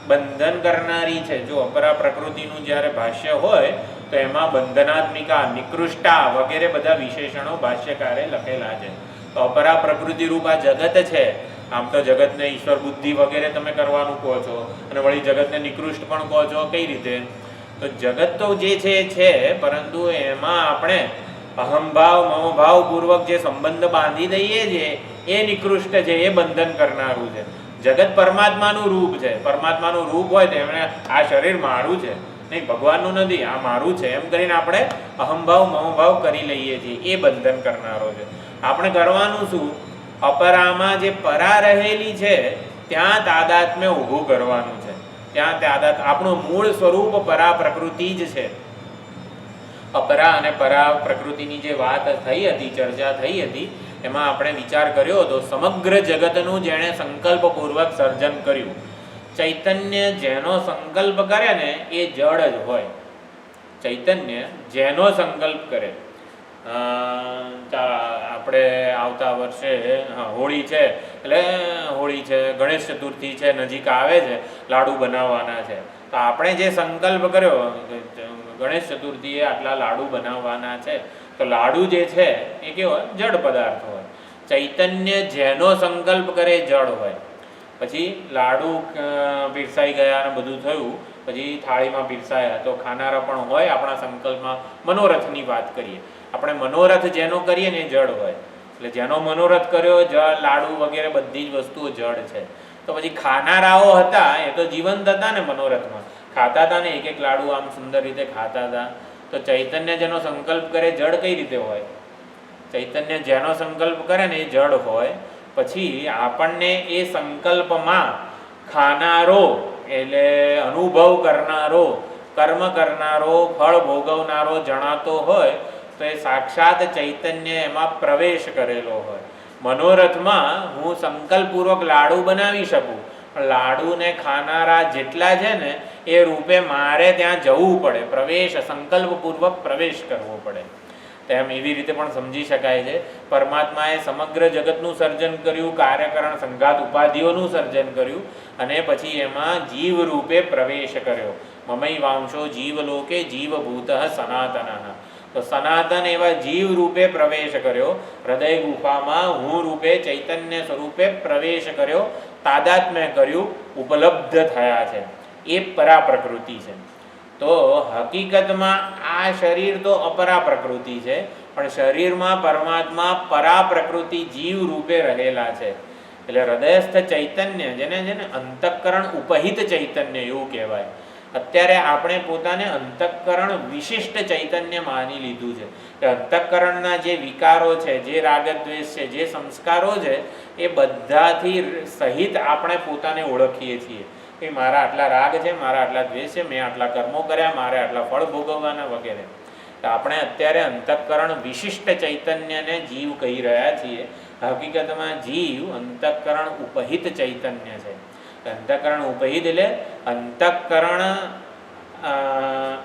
[SPEAKER 1] બંધન કરનારી છે. જો અપરા પ્રકૃતિનું જ્યારે ભાષ્ય હોય તો એમાં બંધનાત્મિકા, નિકૃષ્ટા વગેરે બધા વિશેષણો ભાષ્યકારે લખેલા છે. તો અપરા પ્રકૃતિ રૂપ આ જગત છે. આમ તો જગતને ઈશ્વર બુદ્ધિ વગેરે તમે કરવાનું કહો છો અને વળી જગતને નિકૃષ્ટ પણ કહો છો. કઈ રીતે? તો જગત તો જે છે એ છે, પરંતુ એમાં આપણે અહંભાવ મમભાવ પૂર્વક જે સંબંધ બાંધી દઈએ છીએ એ નિકૃષ્ટ છે, એ બંધન કરનારું છે. જગત પરમાત્માનું રૂપ છે. પરમાત્માનું રૂપ હોય તો એમણે આ શરીર મારું છે, નહીં ભગવાનનું નથી, આ મારું છે એમ કરીને આપણે અહંભાવ મમભાવ કરી લઈએ છીએ, એ બંધન કરનારો છે. આપણે કરવાનું શું? અપરામાં જે પરા રહેલી છે ત્યાં તાદાત્મ્ય ઊભું કરવાનું છે. ત્યાં તાદાત આપણું મૂળ સ્વરૂપ પરા પ્રકૃતિ જ છે. અપરા અને પરા પ્રકૃતિની જે વાત થઈ હતી, ચર્ચા થઈ હતી, એમાં આપણે વિચાર કર્યો હતો સમગ્ર જગતનું જેણે સંકલ્પપૂર્વક સર્જન કર્યું. ચૈતન્ય જેનો સંકલ્પ કરે ને એ જડ જ હોય. ચૈતન્ય જેનો સંકલ્પ કરે, આપણે આવતા વર્ષે હોળી છે, એટલે હોળી છે, ગણેશ ચતુર્થી છે, નજીક આવે છે, લાડુ બનાવવાના છે. તો આપણે જે સંકલ્પ કર્યો ગણેશ ચતુર્થીએ આટલા લાડુ બનાવવાના છે, તો લાડુ જે છે એ કેવો જડ પદાર્થ હોય. ચૈતન્ય જેનો સંકલ્પ કરે જડ હોય. પછી લાડુ પીરસાઈ ગયા અને બધું થયું, પછી થાળીમાં પીરસાયા તો ખાનારા પણ હોય. આપણા સંકલ્પમાં મનોરથની વાત કરીએ, આપણે મનોરથ જેનો કરીએ ને એ જડ હોય. એટલે જેનો મનોરથ કર્યો જળ, લાડુ વગેરે બધી જ વસ્તુઓ જડ છે. તો પછી ખાનારાઓ હતા એ તો જીવંત હતા ને, મનોરથમાં ખાતા હતા ને, એક એક લાડુ આમ સુંદર રીતે ખાતા હતા. તો ચૈતન્ય જેનો સંકલ્પ કરે જડ કઈ રીતે હોય? ચૈતન્ય જેનો સંકલ્પ કરે ને એ જડ હોય. પછી આપણને એ સંકલ્પમાં ખાનારો એટલે અનુભવ કરનારો, કર્મ કરનારો, ફળ ભોગવનારો જણાતો હોય તો એ સાક્ષાત ચૈતન્ય એમાં પ્રવેશ કરેલો હોય. મનોરથમાં હું સંકલ્પપૂર્વક લાડુ બનાવી શકું, પણ લાડુને ખાનારા જેટલા છે ને એ રૂપે મારે ત્યાં જવું પડે, પ્રવેશ સંકલ્પપૂર્વક પ્રવેશ કરવો પડે. તેમ એવી રીતે પણ સમજી શકાય છે. પરમાત્માએ સમગ્ર જગતનું સર્જન કર્યું, કાર્યકરણ સંઘાત ઉપાધિઓનું સર્જન કર્યું, અને પછી એમાં જીવ રૂપે પ્રવેશ કર્યો. મમૈ વાંશો જીવલોકે જીવભૂત સનાતન. તો સનાતન એવા જીવ રૂપે પ્રવેશ કર્યો. હૃદય ગુફામાં હું રૂપે ચૈતન્ય સ્વરૂપે પ્રવેશ કર્યો, તાદાત્મ્ય કર્યું, ઉપલબ્ધ થયા છે. એ પરા પ્રકૃતિ છે. તો હકીકતમાં આ શરીર તો અપરા પ્રકૃતિ છે, પણ શરીરમાં પરમાત્મા પરા પ્રકૃતિ જીવ રૂપે રહેલા છે. એટલે હૃદયસ્થ ચૈતન્ય જેને છે ને અંતઃકરણ ઉપહિત ચૈતન્ય એવું કહેવાય. અત્યારે આપણે પોતાને અંતઃકરણ વિશિષ્ટ ચૈતન્ય માની લીધું છે. કે અંતઃકરણના જે વિકારો છે, જે રાગદ્વેષ છે, જે સંસ્કારો છે, એ બધાથી સહિત આપણે પોતાને ઓળખીએ છીએ કે મારા આટલા રાગ છે, મારા આટલા દ્વેષ છે, મેં આટલા કર્મો કર્યા, મારે આટલા ફળ ભોગવવાના વગેરે. તો આપણે અત્યારે અંતઃકરણ વિશિષ્ટ ચૈતન્યને જીવ કહી રહ્યા છીએ. હકીકતમાં જીવ અંતઃકરણ ઉપહિત ચૈતન્ય છે. અંતઃકરણ ઉપહિત એટલે અંતઃકરણ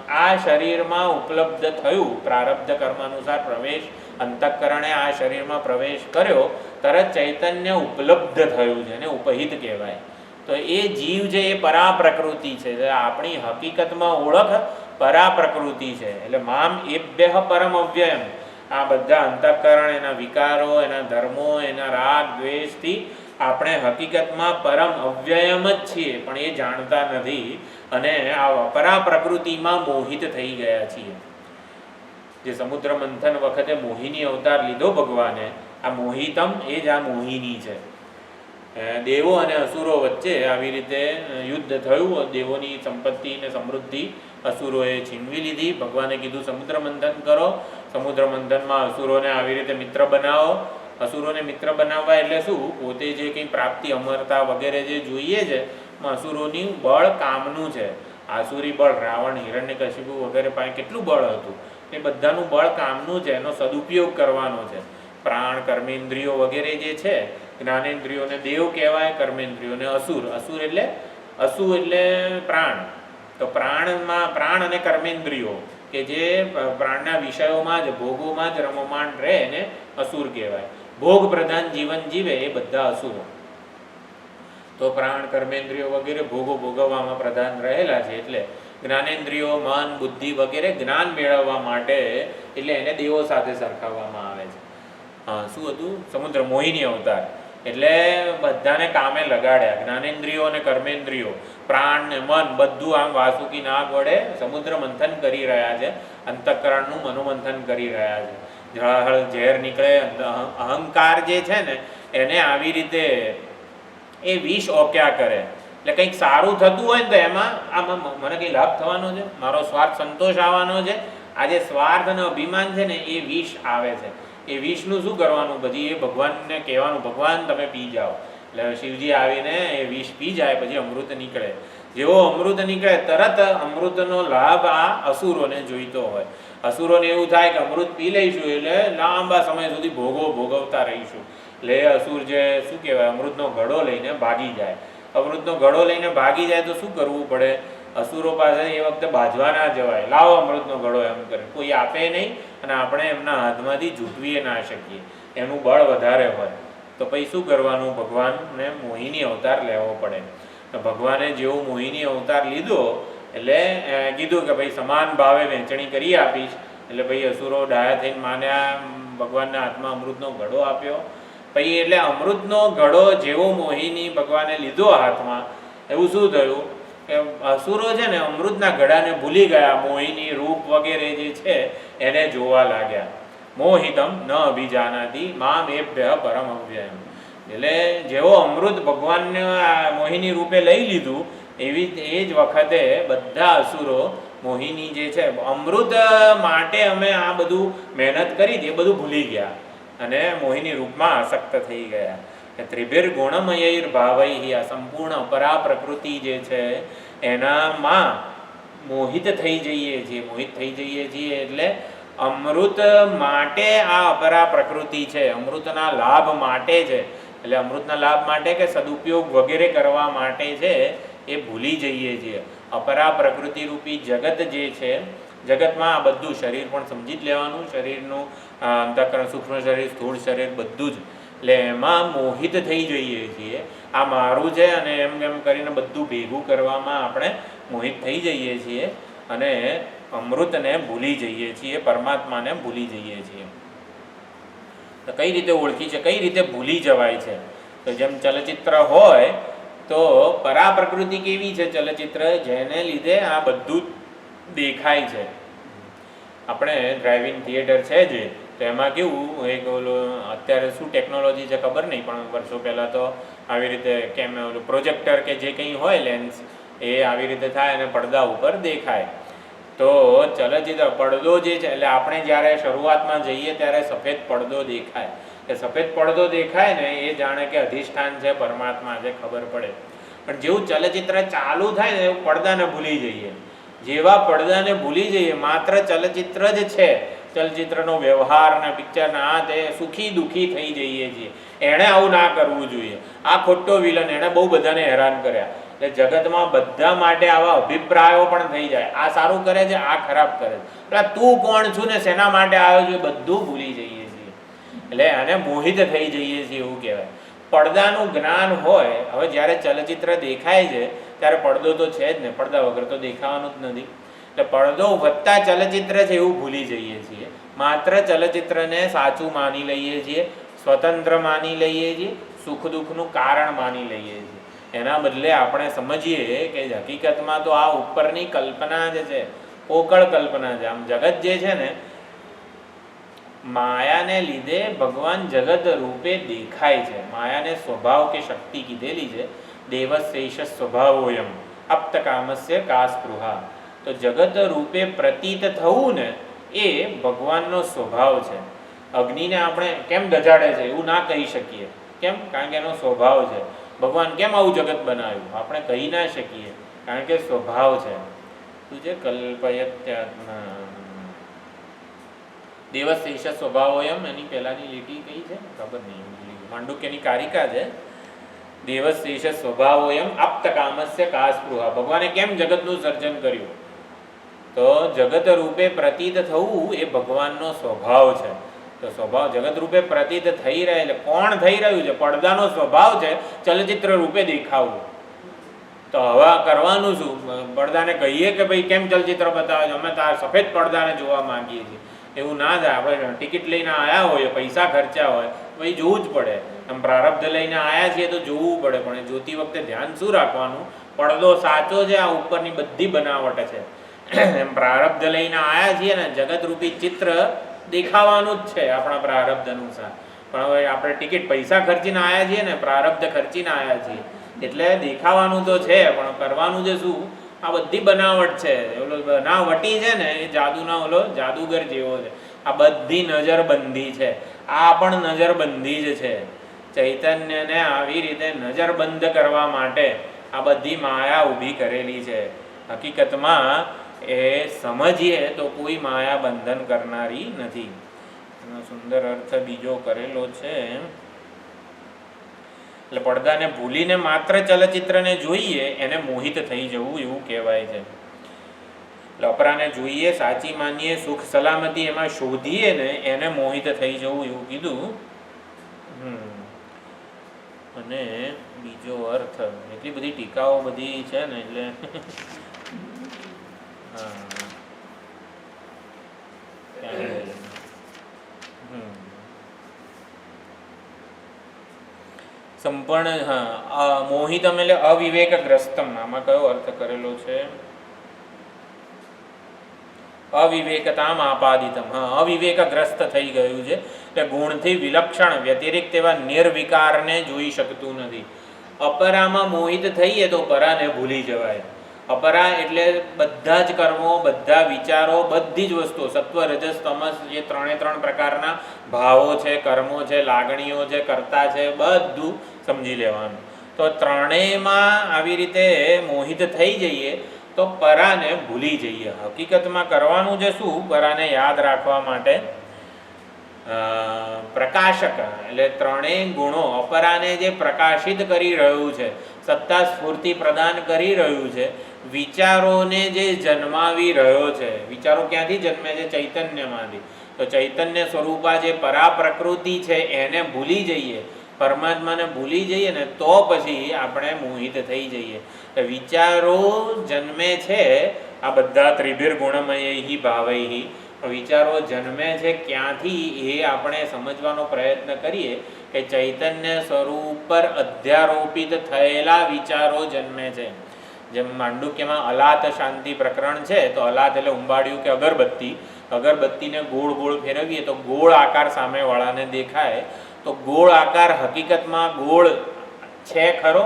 [SPEAKER 1] આ શરીરમાં ઉપલબ્ધ થયું, પ્રારબ્ધ કર્મ અનુસાર પ્રવેશ, અંતઃકરણે આ શરીરમાં પ્રવેશ કર્યો, તરત ચૈતન્ય ઉપલબ્ધ થયું છે ને ઉપહિત કહેવાય. તો એ જીવ છે એ પરા પ્રકૃતિ છે, આપણી હકીકતમાં ઓળખ પરા પ્રકૃતિ છે. એટલે મામ એભ્યઃ પરમ અવ્યયમ, આ બધા અંતઃકરણ, એના વિકારો, એના ધર્મો, એના રાગ દ્વેષથી આપણે હકીકતમાં પરમ અવ્યયમ જ છીએ, પણ એ જાણતા નથી અને આ પરા પ્રકૃતિમાં મોહિત થઈ ગયા છીએ. જે સમુદ્ર મંથન વખતે મોહિની અવતાર લીધો ભગવાને, આ મોહિતમ એ જ આ મોહિની છે. દેવો અને અસુરો વચ્ચે આવી રીતે યુદ્ધ થયું, દેવોની સંપત્તિ અને સમૃદ્ધિ અસુરોએ છીનવી લીધી. ભગવાને કીધું સમુદ્ર મંથન કરો, સમુદ્ર મંથનમાં અસુરોને આવી રીતે મિત્ર બનાવો. અસુરોને મિત્ર બનાવવા એટલે શું? પોતે જે કંઈ પ્રાપ્તિ, અમરતા વગેરે જે જોઈએ છે, અસુરોની બળ કામનું છે. આસુરી બળ, રાવણ, હિરણ્યકશિપુ વગેરે પાસે કેટલું બળ હતું, એ બધાનું બળ કામનું છે, એનો સદુપયોગ કરવાનો છે. પ્રાણ, કર્મેન્દ્રિયો વગેરે જે છે, જ્ઞાનેન્દ્રિયોને દેવ કહેવાય, કર્મેન્દ્રિયોને અસુર. અસુ એટલે પ્રાણ. તો પ્રાણમાં પ્રાણ અને કર્મેન્દ્રિયો કે જે પ્રાણના વિષયોમાં જ, ભોગોમાં જ રમમાણ રહે એને અસુર કહેવાય. ભોગ પ્રધાન જીવન જીવે એ બધા અસુરો. તો પ્રાણ, કર્મેન્દ્રિયો વગેરે ભોગો ભોગવવામાં પ્રધાન રહેલા છે. એટલે જ્ઞાનેન્દ્રિયો, મન, બુદ્ધિ વગેરે જ્ઞાન મેળવવા માટે, એટલે એને દેવો સાથે સરખાવવામાં આવે છે. શું હતું? સમુદ્ર મોહિની અવતાર. એટલે બધાને કામે લગાડ્યા, જ્ઞાનેન્દ્રિયો અને કર્મેન્દ્રિયો, પ્રાણ ને મન, બધું આમ વાસુકી નાગ વડે સમુદ્ર મંથન કરી રહ્યા છે, અંતઃકરણનું મનોમંથન કરી રહ્યા છે. જળહળ ઝેર નીકળે, અહંકાર જે છે ને એને આવી રીતે એ વિષ ઓક્યા કરે. એટલે કંઈક સારું થતું હોય ને તો એમાં આમાં મને કંઈ લાભ થવાનો છે, મારો સ્વાર્થ સંતોષ આવવાનો છે, આ જે સ્વાર્થ અને અભિમાન છે ને એ વિષ આવે છે. એ વિષનું શું કરવાનું? પછી એ ભગવાનને કહેવાનું, ભગવાન તમે પી જાઓ. એટલે શિવજી આવીને એ વિષ પી જાય, પછી અમૃત નીકળે. જેવો અમૃત નીકળે તરત અમૃતનો લાભ આ અસુરોને જોઈતો હોય. અસુરોને એવું થાય કે અમૃત પી લઈશું એટલે લાંબા સમય સુધી ભોગો ભોગવતા રહીશું. એટલે અસુર જે શું કહેવાય, અમૃતનો ઘડો લઈને ભાગી જાય. અમૃતનો ઘડો લઈને ભાગી જાય તો શું કરવું પડે? અસુરો પાસે એ વખતે બાજવા ના જવાય, લાવો અમૃતનો ઘડો એમ કરે, કોઈ આપે નહીં અને આપણે એમના હાથમાંથી ઝૂંટવીએ ના શકીએ, એનું બળ વધારે હોય. તો પછી શું કરવાનું? ભગવાનને મોહિની અવતાર લેવો પડે. તો ભગવાને જેવો મોહિની અવતાર લીધો એટલે કીધું કે ભાઈ સમાન ભાવે વહેંચણી કરી આપીશ. એટલે ભાઈ અસુરો ડાયા થઈને માન્યા, ભગવાનના હાથમાં અમૃતનો ઘડો આપ્યો. પછી એટલે અમૃતનો ઘડો જેવો મોહિની ભગવાને લીધો હાથમાં, એવું શું થયું કે અસુરો છે ને અમૃતના ઘડાને ભૂલી ગયા, મોહિની રૂપ વગેરે જે છે એને જોવા લાગ્યા. મોહિતમ ન અભિજાનાતિ મામ એભ્યઃ પરમ અવ્યયમ. એટલે જેવો અમૃત ભગવાનને મોહિની રૂપે લઈ લીધું, એવી એ જ વખતે બધા અસુરો મોહિની જે છે, અમૃત માટે અમે આ બધું મહેનત કરી એ બધું ભૂલી ગયા અને મોહિની રૂપમાં આસક્ત થઈ ગયા. ત્રિભિર ગુણમયૈર ભાવૈ, આ સંપૂર્ણ અપરા પ્રકૃતિ જે છે એનામાં મોહિત થઈ જઈએ છીએ. મોહિત થઈ જઈએ છીએ એટલે અમૃત માટે આ અપરા પ્રકૃતિ છે, અમૃતના લાભ માટે છે. એટલે અમૃતના લાભ માટે કે સદુપયોગ વગેરે કરવા માટે છે એ ભૂલી જઈએ છીએ. અપરા પ્રકૃતિ રૂપી જગત જે છે, જગતમાં આ બધું શરીર પણ સમજી જ લેવાનું, શરીરનું અંતઃકરણ, સૂક્ષ્મ શરીર, સ્થૂળ શરીર બધું જ. એટલે એમાં મોહિત થઈ જઈએ છીએ. આ મારું છે અને એમ એમ કરીને બધું ભેગું કરવામાં આપણે મોહિત થઈ જઈએ છીએ અને અમૃતને ભૂલી જઈએ છીએ, પરમાત્માને ભૂલી જઈએ છીએ. તો કઈ રીતે ઓળખી છે, કઈ રીતે ભૂલી જવાય છે? તો જેમ ચલચિત્ર હોય તો પરા પ્રકૃતિ કેવી છે ચલચિત્ર, જેને લીધે આ બધું દેખાય છે. આપણે ડ્રાઇવિંગ થિયેટર છે જે, તો એમાં કેવું એક ઓલું અત્યારે શું ટેકનોલોજી છે ખબર નહીં, પણ વર્ષો પહેલાં તો આવી રીતે કેમ ઓલું પ્રોજેક્ટર કે જે કંઈ હોય લેન્સ, એ આવી રીતે થાય અને પડદા ઉપર દેખાય. તો ચલચિત્ર પડદો જે છે, એટલે આપણે જ્યારે શરૂઆતમાં જઈએ ત્યારે સફેદ પડદો દેખાય. એ સફેદ પડદો દેખાય ને એ જાણે કે અધિષ્ઠાન છે, પરમાત્મા છે, ખબર પડે. પણ જેવું ચલચિત્ર ચાલુ થાય ને એવું પડદાને ભૂલી જઈએ. જેવા પડદાને ભૂલી જઈએ, માત્ર ચલચિત્ર જ છે, ચલચિત્રનો વ્યવહાર ને પિક્ચરના આ તે સુખી દુઃખી થઈ જઈએ છીએ. એણે આવું ના કરવું જોઈએ, આ ખોટો વિલન, એણે બહુ બધાને હેરાન કર્યા. એટલે જગતમાં બધા માટે આવા અભિપ્રાયો પણ થઈ જાય, આ સારું કરે છે, આ ખરાબ કરે છે, એટલે તું કોણ છું ને શેના માટે આવ્યો છું, બધું ભૂલી જઈએ છીએ. એટલે આને મોહિત થઈ જઈએ છીએ એવું કહેવાય. પડદાનું જ્ઞાન હોય, હવે જ્યારે ચલચિત્ર દેખાય છે ત્યારે પડદો તો છે જ ને, પડદા વગર તો દેખાવાનું જ નથી. એટલે પડદો વધતા ચલચિત્ર છે એવું ભૂલી જઈએ છીએ, માત્ર ચલચિત્રને સાચું માની લઈએ છીએ, સ્વતંત્ર માની લઈએ છીએ, સુખ દુઃખનું કારણ માની લઈએ છીએ. એના બદલે આપણે સમજીએ કે હકીકતમાં તો આ ઉપરની કલ્પના જ છે, પોકળ કલ્પના છે. આમ જગત જે છે ને, માયાને લીધે ભગવાન જગત રૂપે દેખાય છે. માયાને સ્વભાવ કે શક્તિ કીધેલી છે, દેવશેષ સ્વભાવોયમ અપ્ત કામસ્ય કા સ્પૃહા. તો જગત રૂપે પ્રતીત થવું ને એ ભગવાનનો સ્વભાવ છે. અગ્નિને આપણે કેમ દજાડે છે એવું ના કહી શકીએ. કેમ? કારણ કે એનો સ્વભાવ છે. ભગવાન કેમ આવું જગત બનાવ્યું આપણે કહી ના શકીએ, કારણ કે સ્વભાવ છે. તુજે કલ્પયત્યાત્મા દેવશેષ સ્વભાવોયમ, એની પહેલાની લીટી કઈ છે ખબર નહીં, માંડુક્યની કારિકા છે. દેવશેષ સ્વભાવોયમ આપ્ત કામસ્ય કા સ્પૃહા. ભગવાને કેમ જગતનું સર્જન કર્યું? તો જગત રૂપે પ્રતીત થવું એ ભગવાનનો સ્વભાવ છે. તો સ્વભાવ જગત રૂપે પ્રતીત થઈ રહે, એટલે કોણ થઈ રહ્યું છે? પડદાનો સ્વભાવ છે ચલચિત્ર રૂપે દેખાવું. તો હવે કરવાનું શું? પડદાને કહીએ કે ભાઈ કેમ ચલચિત્ર બતાવે છે, અમે તાર સફેદ પડદાને જોવા માંગીએ છીએ, એવું ના થાય. આપણે ટિકિટ લઈને આવ્યા હોય, પૈસા ખર્ચ્યા હોય, ભાઈ જોવું જ પડે. આમ પ્રારબ્ધ લઈને આવ્યા છીએ તો જોવું પડે, પણ જોતી વખતે ધ્યાન શું રાખવાનું? પડદો સાચો છે, આ ઉપરની બધી બનાવટ છે. એમ પ્રારબ્ધ લઈને આવ્યા છીએ ને, જગતરૂપી ચિત્ર દેખાવાનું જ છે આપણા પ્રારબ્ધ અનુસાર. પણ હવે આપણે ટિકિટ પૈસા ખર્ચીને આવ્યા છીએ ને, પ્રારબ્ધ ખર્ચીને આવ્યા છીએ, એટલે દેખાવાનું તો છે, પણ કરવાનું છે શું? આ બધી બનાવટ છે. ઓલો બનાવટી છે ને એ જાદુના ઓલો જાદુગર જેવો છે. આ બધી નજરબંધી છે. આ પણ નજરબંધી જ છે. ચૈતન્યને આવી રીતે નજરબંધ કરવા માટે આ બધી માયા ઊભી કરેલી છે. હકીકતમાં એ સમજીએ તો કોઈ માયા બંધન કરનારી નથી. એનો સુંદર અર્થ બીજો કરેલો છે. એટલે પડદાને ભૂલીને માત્ર ચલચિત્રને જોઈએ એને મોહિત થઈ જવું એવું કહેવાય છે. એટલે અપરાને જોઈએ, સાચી માનીએ, સુખ સલામતી એમાં શોધીએ ને એને મોહિત થઈ જવું એવું કીધું. અને બીજો અર્થ, એટલી બધી ટીકાઓ બધી છે ને, એટલે સંપૂર્ણ મોહિતમ એટલે અવિવેકગ્રસ્તમ. આમાં કયો અર્થ કરેલો છે? અવિવેકતામ આપાદિતમ. અવિવેકગ્રસ્ત થઈ ગયું છે, એટલે ગુણથી વિલક્ષણ વ્યતિરિક્ત એવા નિર્વિકારને જોઈ શકતું નથી. અપરામાં મોહિત થઈએ તો પરાને ભૂલી જવાય. અપરા એટલે બધા જ કર્મો, બધા વિચારો, બધી જ વસ્તુઓ, સત્વ રજસ તમસ, જે 3 પ્રકારના ભાવો છે, કર્મો છે, લાગણીઓ છે, કર્તા છે, બધું સમજી લેવાનું. તો ત્રણેયમાં આવી રીતે મોહિત થઈ જઈએ તો પરાને ભૂલી જઈએ. હકીકતમાં કરવાનું છે શું? પરાને યાદ રાખવા માટે પ્રકાશક એટલે ત્રણેય ગુણો અપરાને જે પ્રકાશિત કરી રહ્યું છે, સત્તા સ્ફૂર્તિ પ્રદાન કરી રહ્યું છે, વિચારોને જે જન્માવી રહ્યો છે. વિચારો ક્યાંથી જન્મે છે? ચૈતન્યમાંથી. તો ચૈતન્ય સ્વરૂપા જે પરા પ્રકૃતિ છે એને ભૂલી જઈએ, પરમાત્માને ભૂલી જઈએ ને, તો પછી આપણે મોહિત થઈ જઈએ. વિચારો જન્મે છે આ બધા ત્રિભિર્ગુણમય ભાવૈ. વિચારો જન્મે છે ક્યાંથી એ આપણે સમજવાનો પ્રયત્ન કરીએ કે ચૈતન્ય સ્વરૂપ પર અધ્યારોપિત થયેલા વિચારો જન્મે છે. જેમ માંડુક્યમાં અલાત શાંતિ પ્રકરણ છે, તો અલાત એટલે ઉંબાડિયું કે અગરબત્તી. અગરબત્તીને ગોળ ગોળ ફેરવીએ તો ગોળ આકાર સામેવાળાને દેખાય. તો ગોળ આકાર હકીકતમાં ગોળ છે ખરો?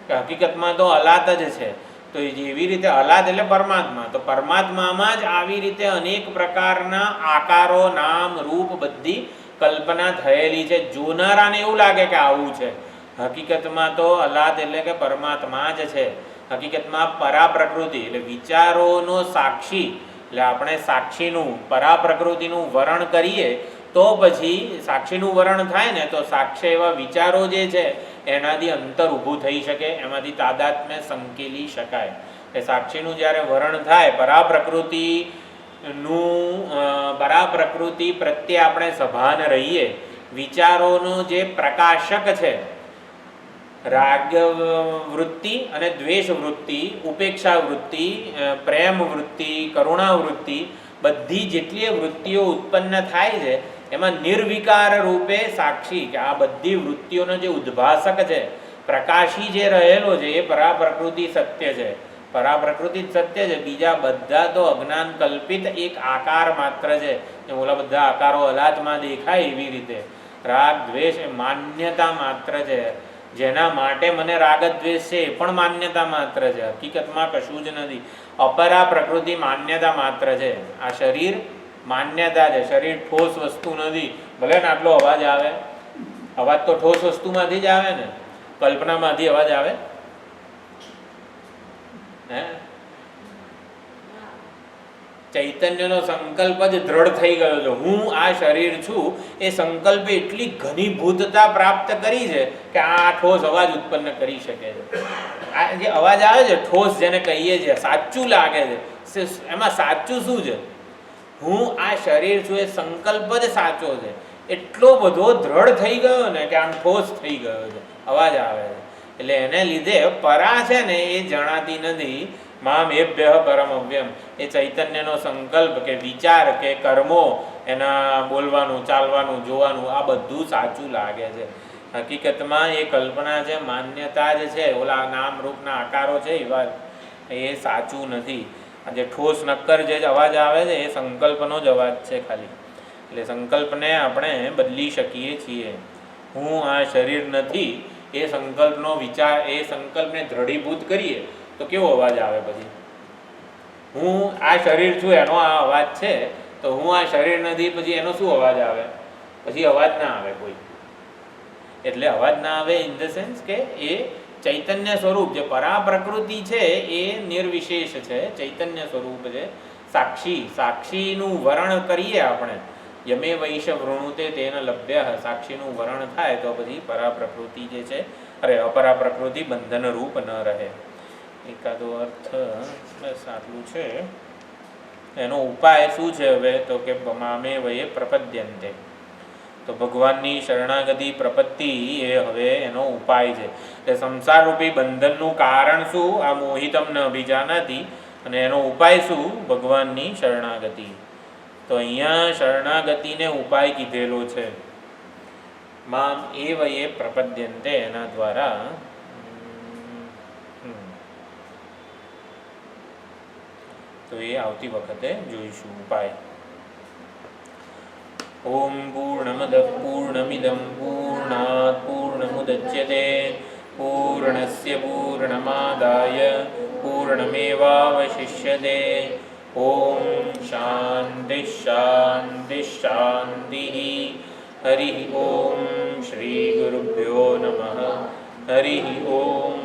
[SPEAKER 1] કે હકીકતમાં તો અલાત જ છે. તો એવી રીતે અલાદ એટલે પરમાત્મા. તો પરમાત્મામાં જ આવી રીતે અનેક પ્રકારના આકારો, નામ, રૂપ, બધી કલ્પના થયેલી છે. જોનારાને એવું લાગે કે આવું છે, હકીકતમાં તો અલાદ એટલે કે પરમાત્મા જ છે. હકીકતમાં પરા પ્રકૃતિ એટલે વિચારોનો સાક્ષી, એટલે આપણે સાક્ષીનું પરા પ્રકૃતિનું વરણ કરીએ તો પછી સાક્ષીનું વરણ થાય ને, તો સાક્ષ્ય એવા વિચારો જે છે એનાથી અંતર ઊભું થઈ શકે, એમાંથી તાદાત્મ્ય સંકેલી શકાય. એ સાક્ષીનું જ્યારે વરણ થાય, પરા પ્રકૃતિ પ્રત્યે આપણે સભાન રહીએ, વિચારોનો જે પ્રકાશક છે રાગ વૃત્તિ અને દ્વેષ વૃત્તિ, ઉપેક્ષા વૃત્તિ, પ્રેમ વૃત્તિ, કરુણા વૃત્તિ, બધી જેટલી વૃત્તિઓ ઉત્પન્ન થાય છે એમાં નિર્વિકાર રૂપે સાક્ષી કે આ બધી વૃત્તિઓનો જે ઉદ્ભાસક છે, પ્રકાશી જે રહેલો છે એ પરાપ્રકૃતિ સત્ય છે. પરાપ્રકૃતિ જ સત્ય છે, બીજા બધા તો અજ્ઞાન કલ્પિત એક આકાર માત્ર છે. ઓલા બધા આકારો અલાતમાં દેખાય એવી રીતે રાગ દ્વેષ એ માન્યતા માત્ર છે. જેના માટે મને રાગ દ્વેષ છે એ પણ માન્યતા માત્ર છે, હકીકતમાં કશું જ નથી. અપરા પ્રકૃતિ માન્યતા માત્ર છે. આ શરીર માન્યતા છે, શરીર ઠોસ વસ્તુ નથી. ભલે ને આટલો અવાજ આવે, અવાજ તો ઠોસ વસ્તુમાંથી જ આવે ને, કલ્પનામાંથી અવાજ આવે હે? ચૈતન્યનો સંકલ્પ જ દ્રઢ થઈ ગયો છે. હું આ શરીર છું એ સંકલ્પે એટલી ઘનીભૂતતા પ્રાપ્ત કરી છે કે આ ઠોસ અવાજ ઉત્પન્ન કરી શકે છે. આ જે અવાજ આવે છે ઠોસ જેને કહીએ છીએ, સાચું લાગે છે, એમાં સાચું શું છે? હું આ શરીર છું એ સંકલ્પ જ સાચો છે. એટલો બધો દ્રઢ થઈ ગયો ને કે આમ ઠોસ થઈ ગયો છે, અવાજ આવે છે. એટલે એને લીધે પરા છે ને એ જણાતી નથી. મામ એભ્ય પરમ અવ્યમ, એ ચૈતન્યનો સંકલ્પ કે વિચાર કે કર્મો, એના બોલવાનું, ચાલવાનું, જોવાનું, આ બધું સાચું લાગે છે. હકીકતમાં એ કલ્પના છે, માન્યતા જ છે, ઓલા નામ રૂપના આકારો છે એવા, એ સાચું નથી. આ જે ઠોસ નક્કર જે અવાજ આવે છે એ સંકલ્પનો જ અવાજ છે ખાલી. એટલે સંકલ્પને આપણે બદલી શકીએ છીએ. હું આ શરીર નથી એ સંકલ્પનો વિચાર, એ સંકલ્પને દ્રઢીભૂત કરીએ તો કેવો અવાજ આવે? પછી હું આ શરીર છું એનો આ અવાજ છે, તો હું આ શરીર નથી પછી એનો શું અવાજ આવે? પછી અવાજ ના આવે કોઈ. એટલે અવાજ ના આવે ઇન ધ સેન્સ કે એ ચૈતન્ય સ્વરૂપ જે પરાપ્રકૃતિ છે એ નિર્વિશેષ છે, ચૈતન્ય સ્વરૂપ છે, સાક્ષી. સાક્ષીનું વરણ કરીએ આપણે, યમે વૈશ વૃણુતે તેન લભ્ય, સાક્ષીનું વરણ થાય તો પછી પરાપ્રકૃતિ જે છે, અપરા પ્રકૃતિ બંધન રૂપ ન રહે. એકાદો અર્થ બસ આટલું છે. એનો ઉપાય શું છે હવે? તો કે મામે વયે પ્રપદ્યંતે, તો ભગવાનની શરણાગતિ પ્રપત્તિ એ હવે એનો ઉપાય છે. એટલે સંસારરૂપી બંધનનું કારણ શું? આ મોહિતમ ન અભિજાનાતિ. અને એનો ઉપાય શું? ભગવાનની શરણાગતિ. તો અહીંયા શરણાગતિને ઉપાય કીધેલો છે. મામ એવ એ પ્રપદ્યંતે, એના દ્વારા તો એ આવતી વખતે જોઈશું ઉપાય. ઓમ પૂર્ણમદ પૂર્ણમિદમ પૂર્ણાત પૂર્ણમુદચ્યતે પૂર્ણસ્ય પૂર્ણમાદાય પૂર્ણમેવાવશિષ્યતે. ઓમ શાંતિ શાંતિ શાંતિ. હરિ ઓમ. શ્રી ગુરુભ્યો નમઃ. હરિ ઓમ.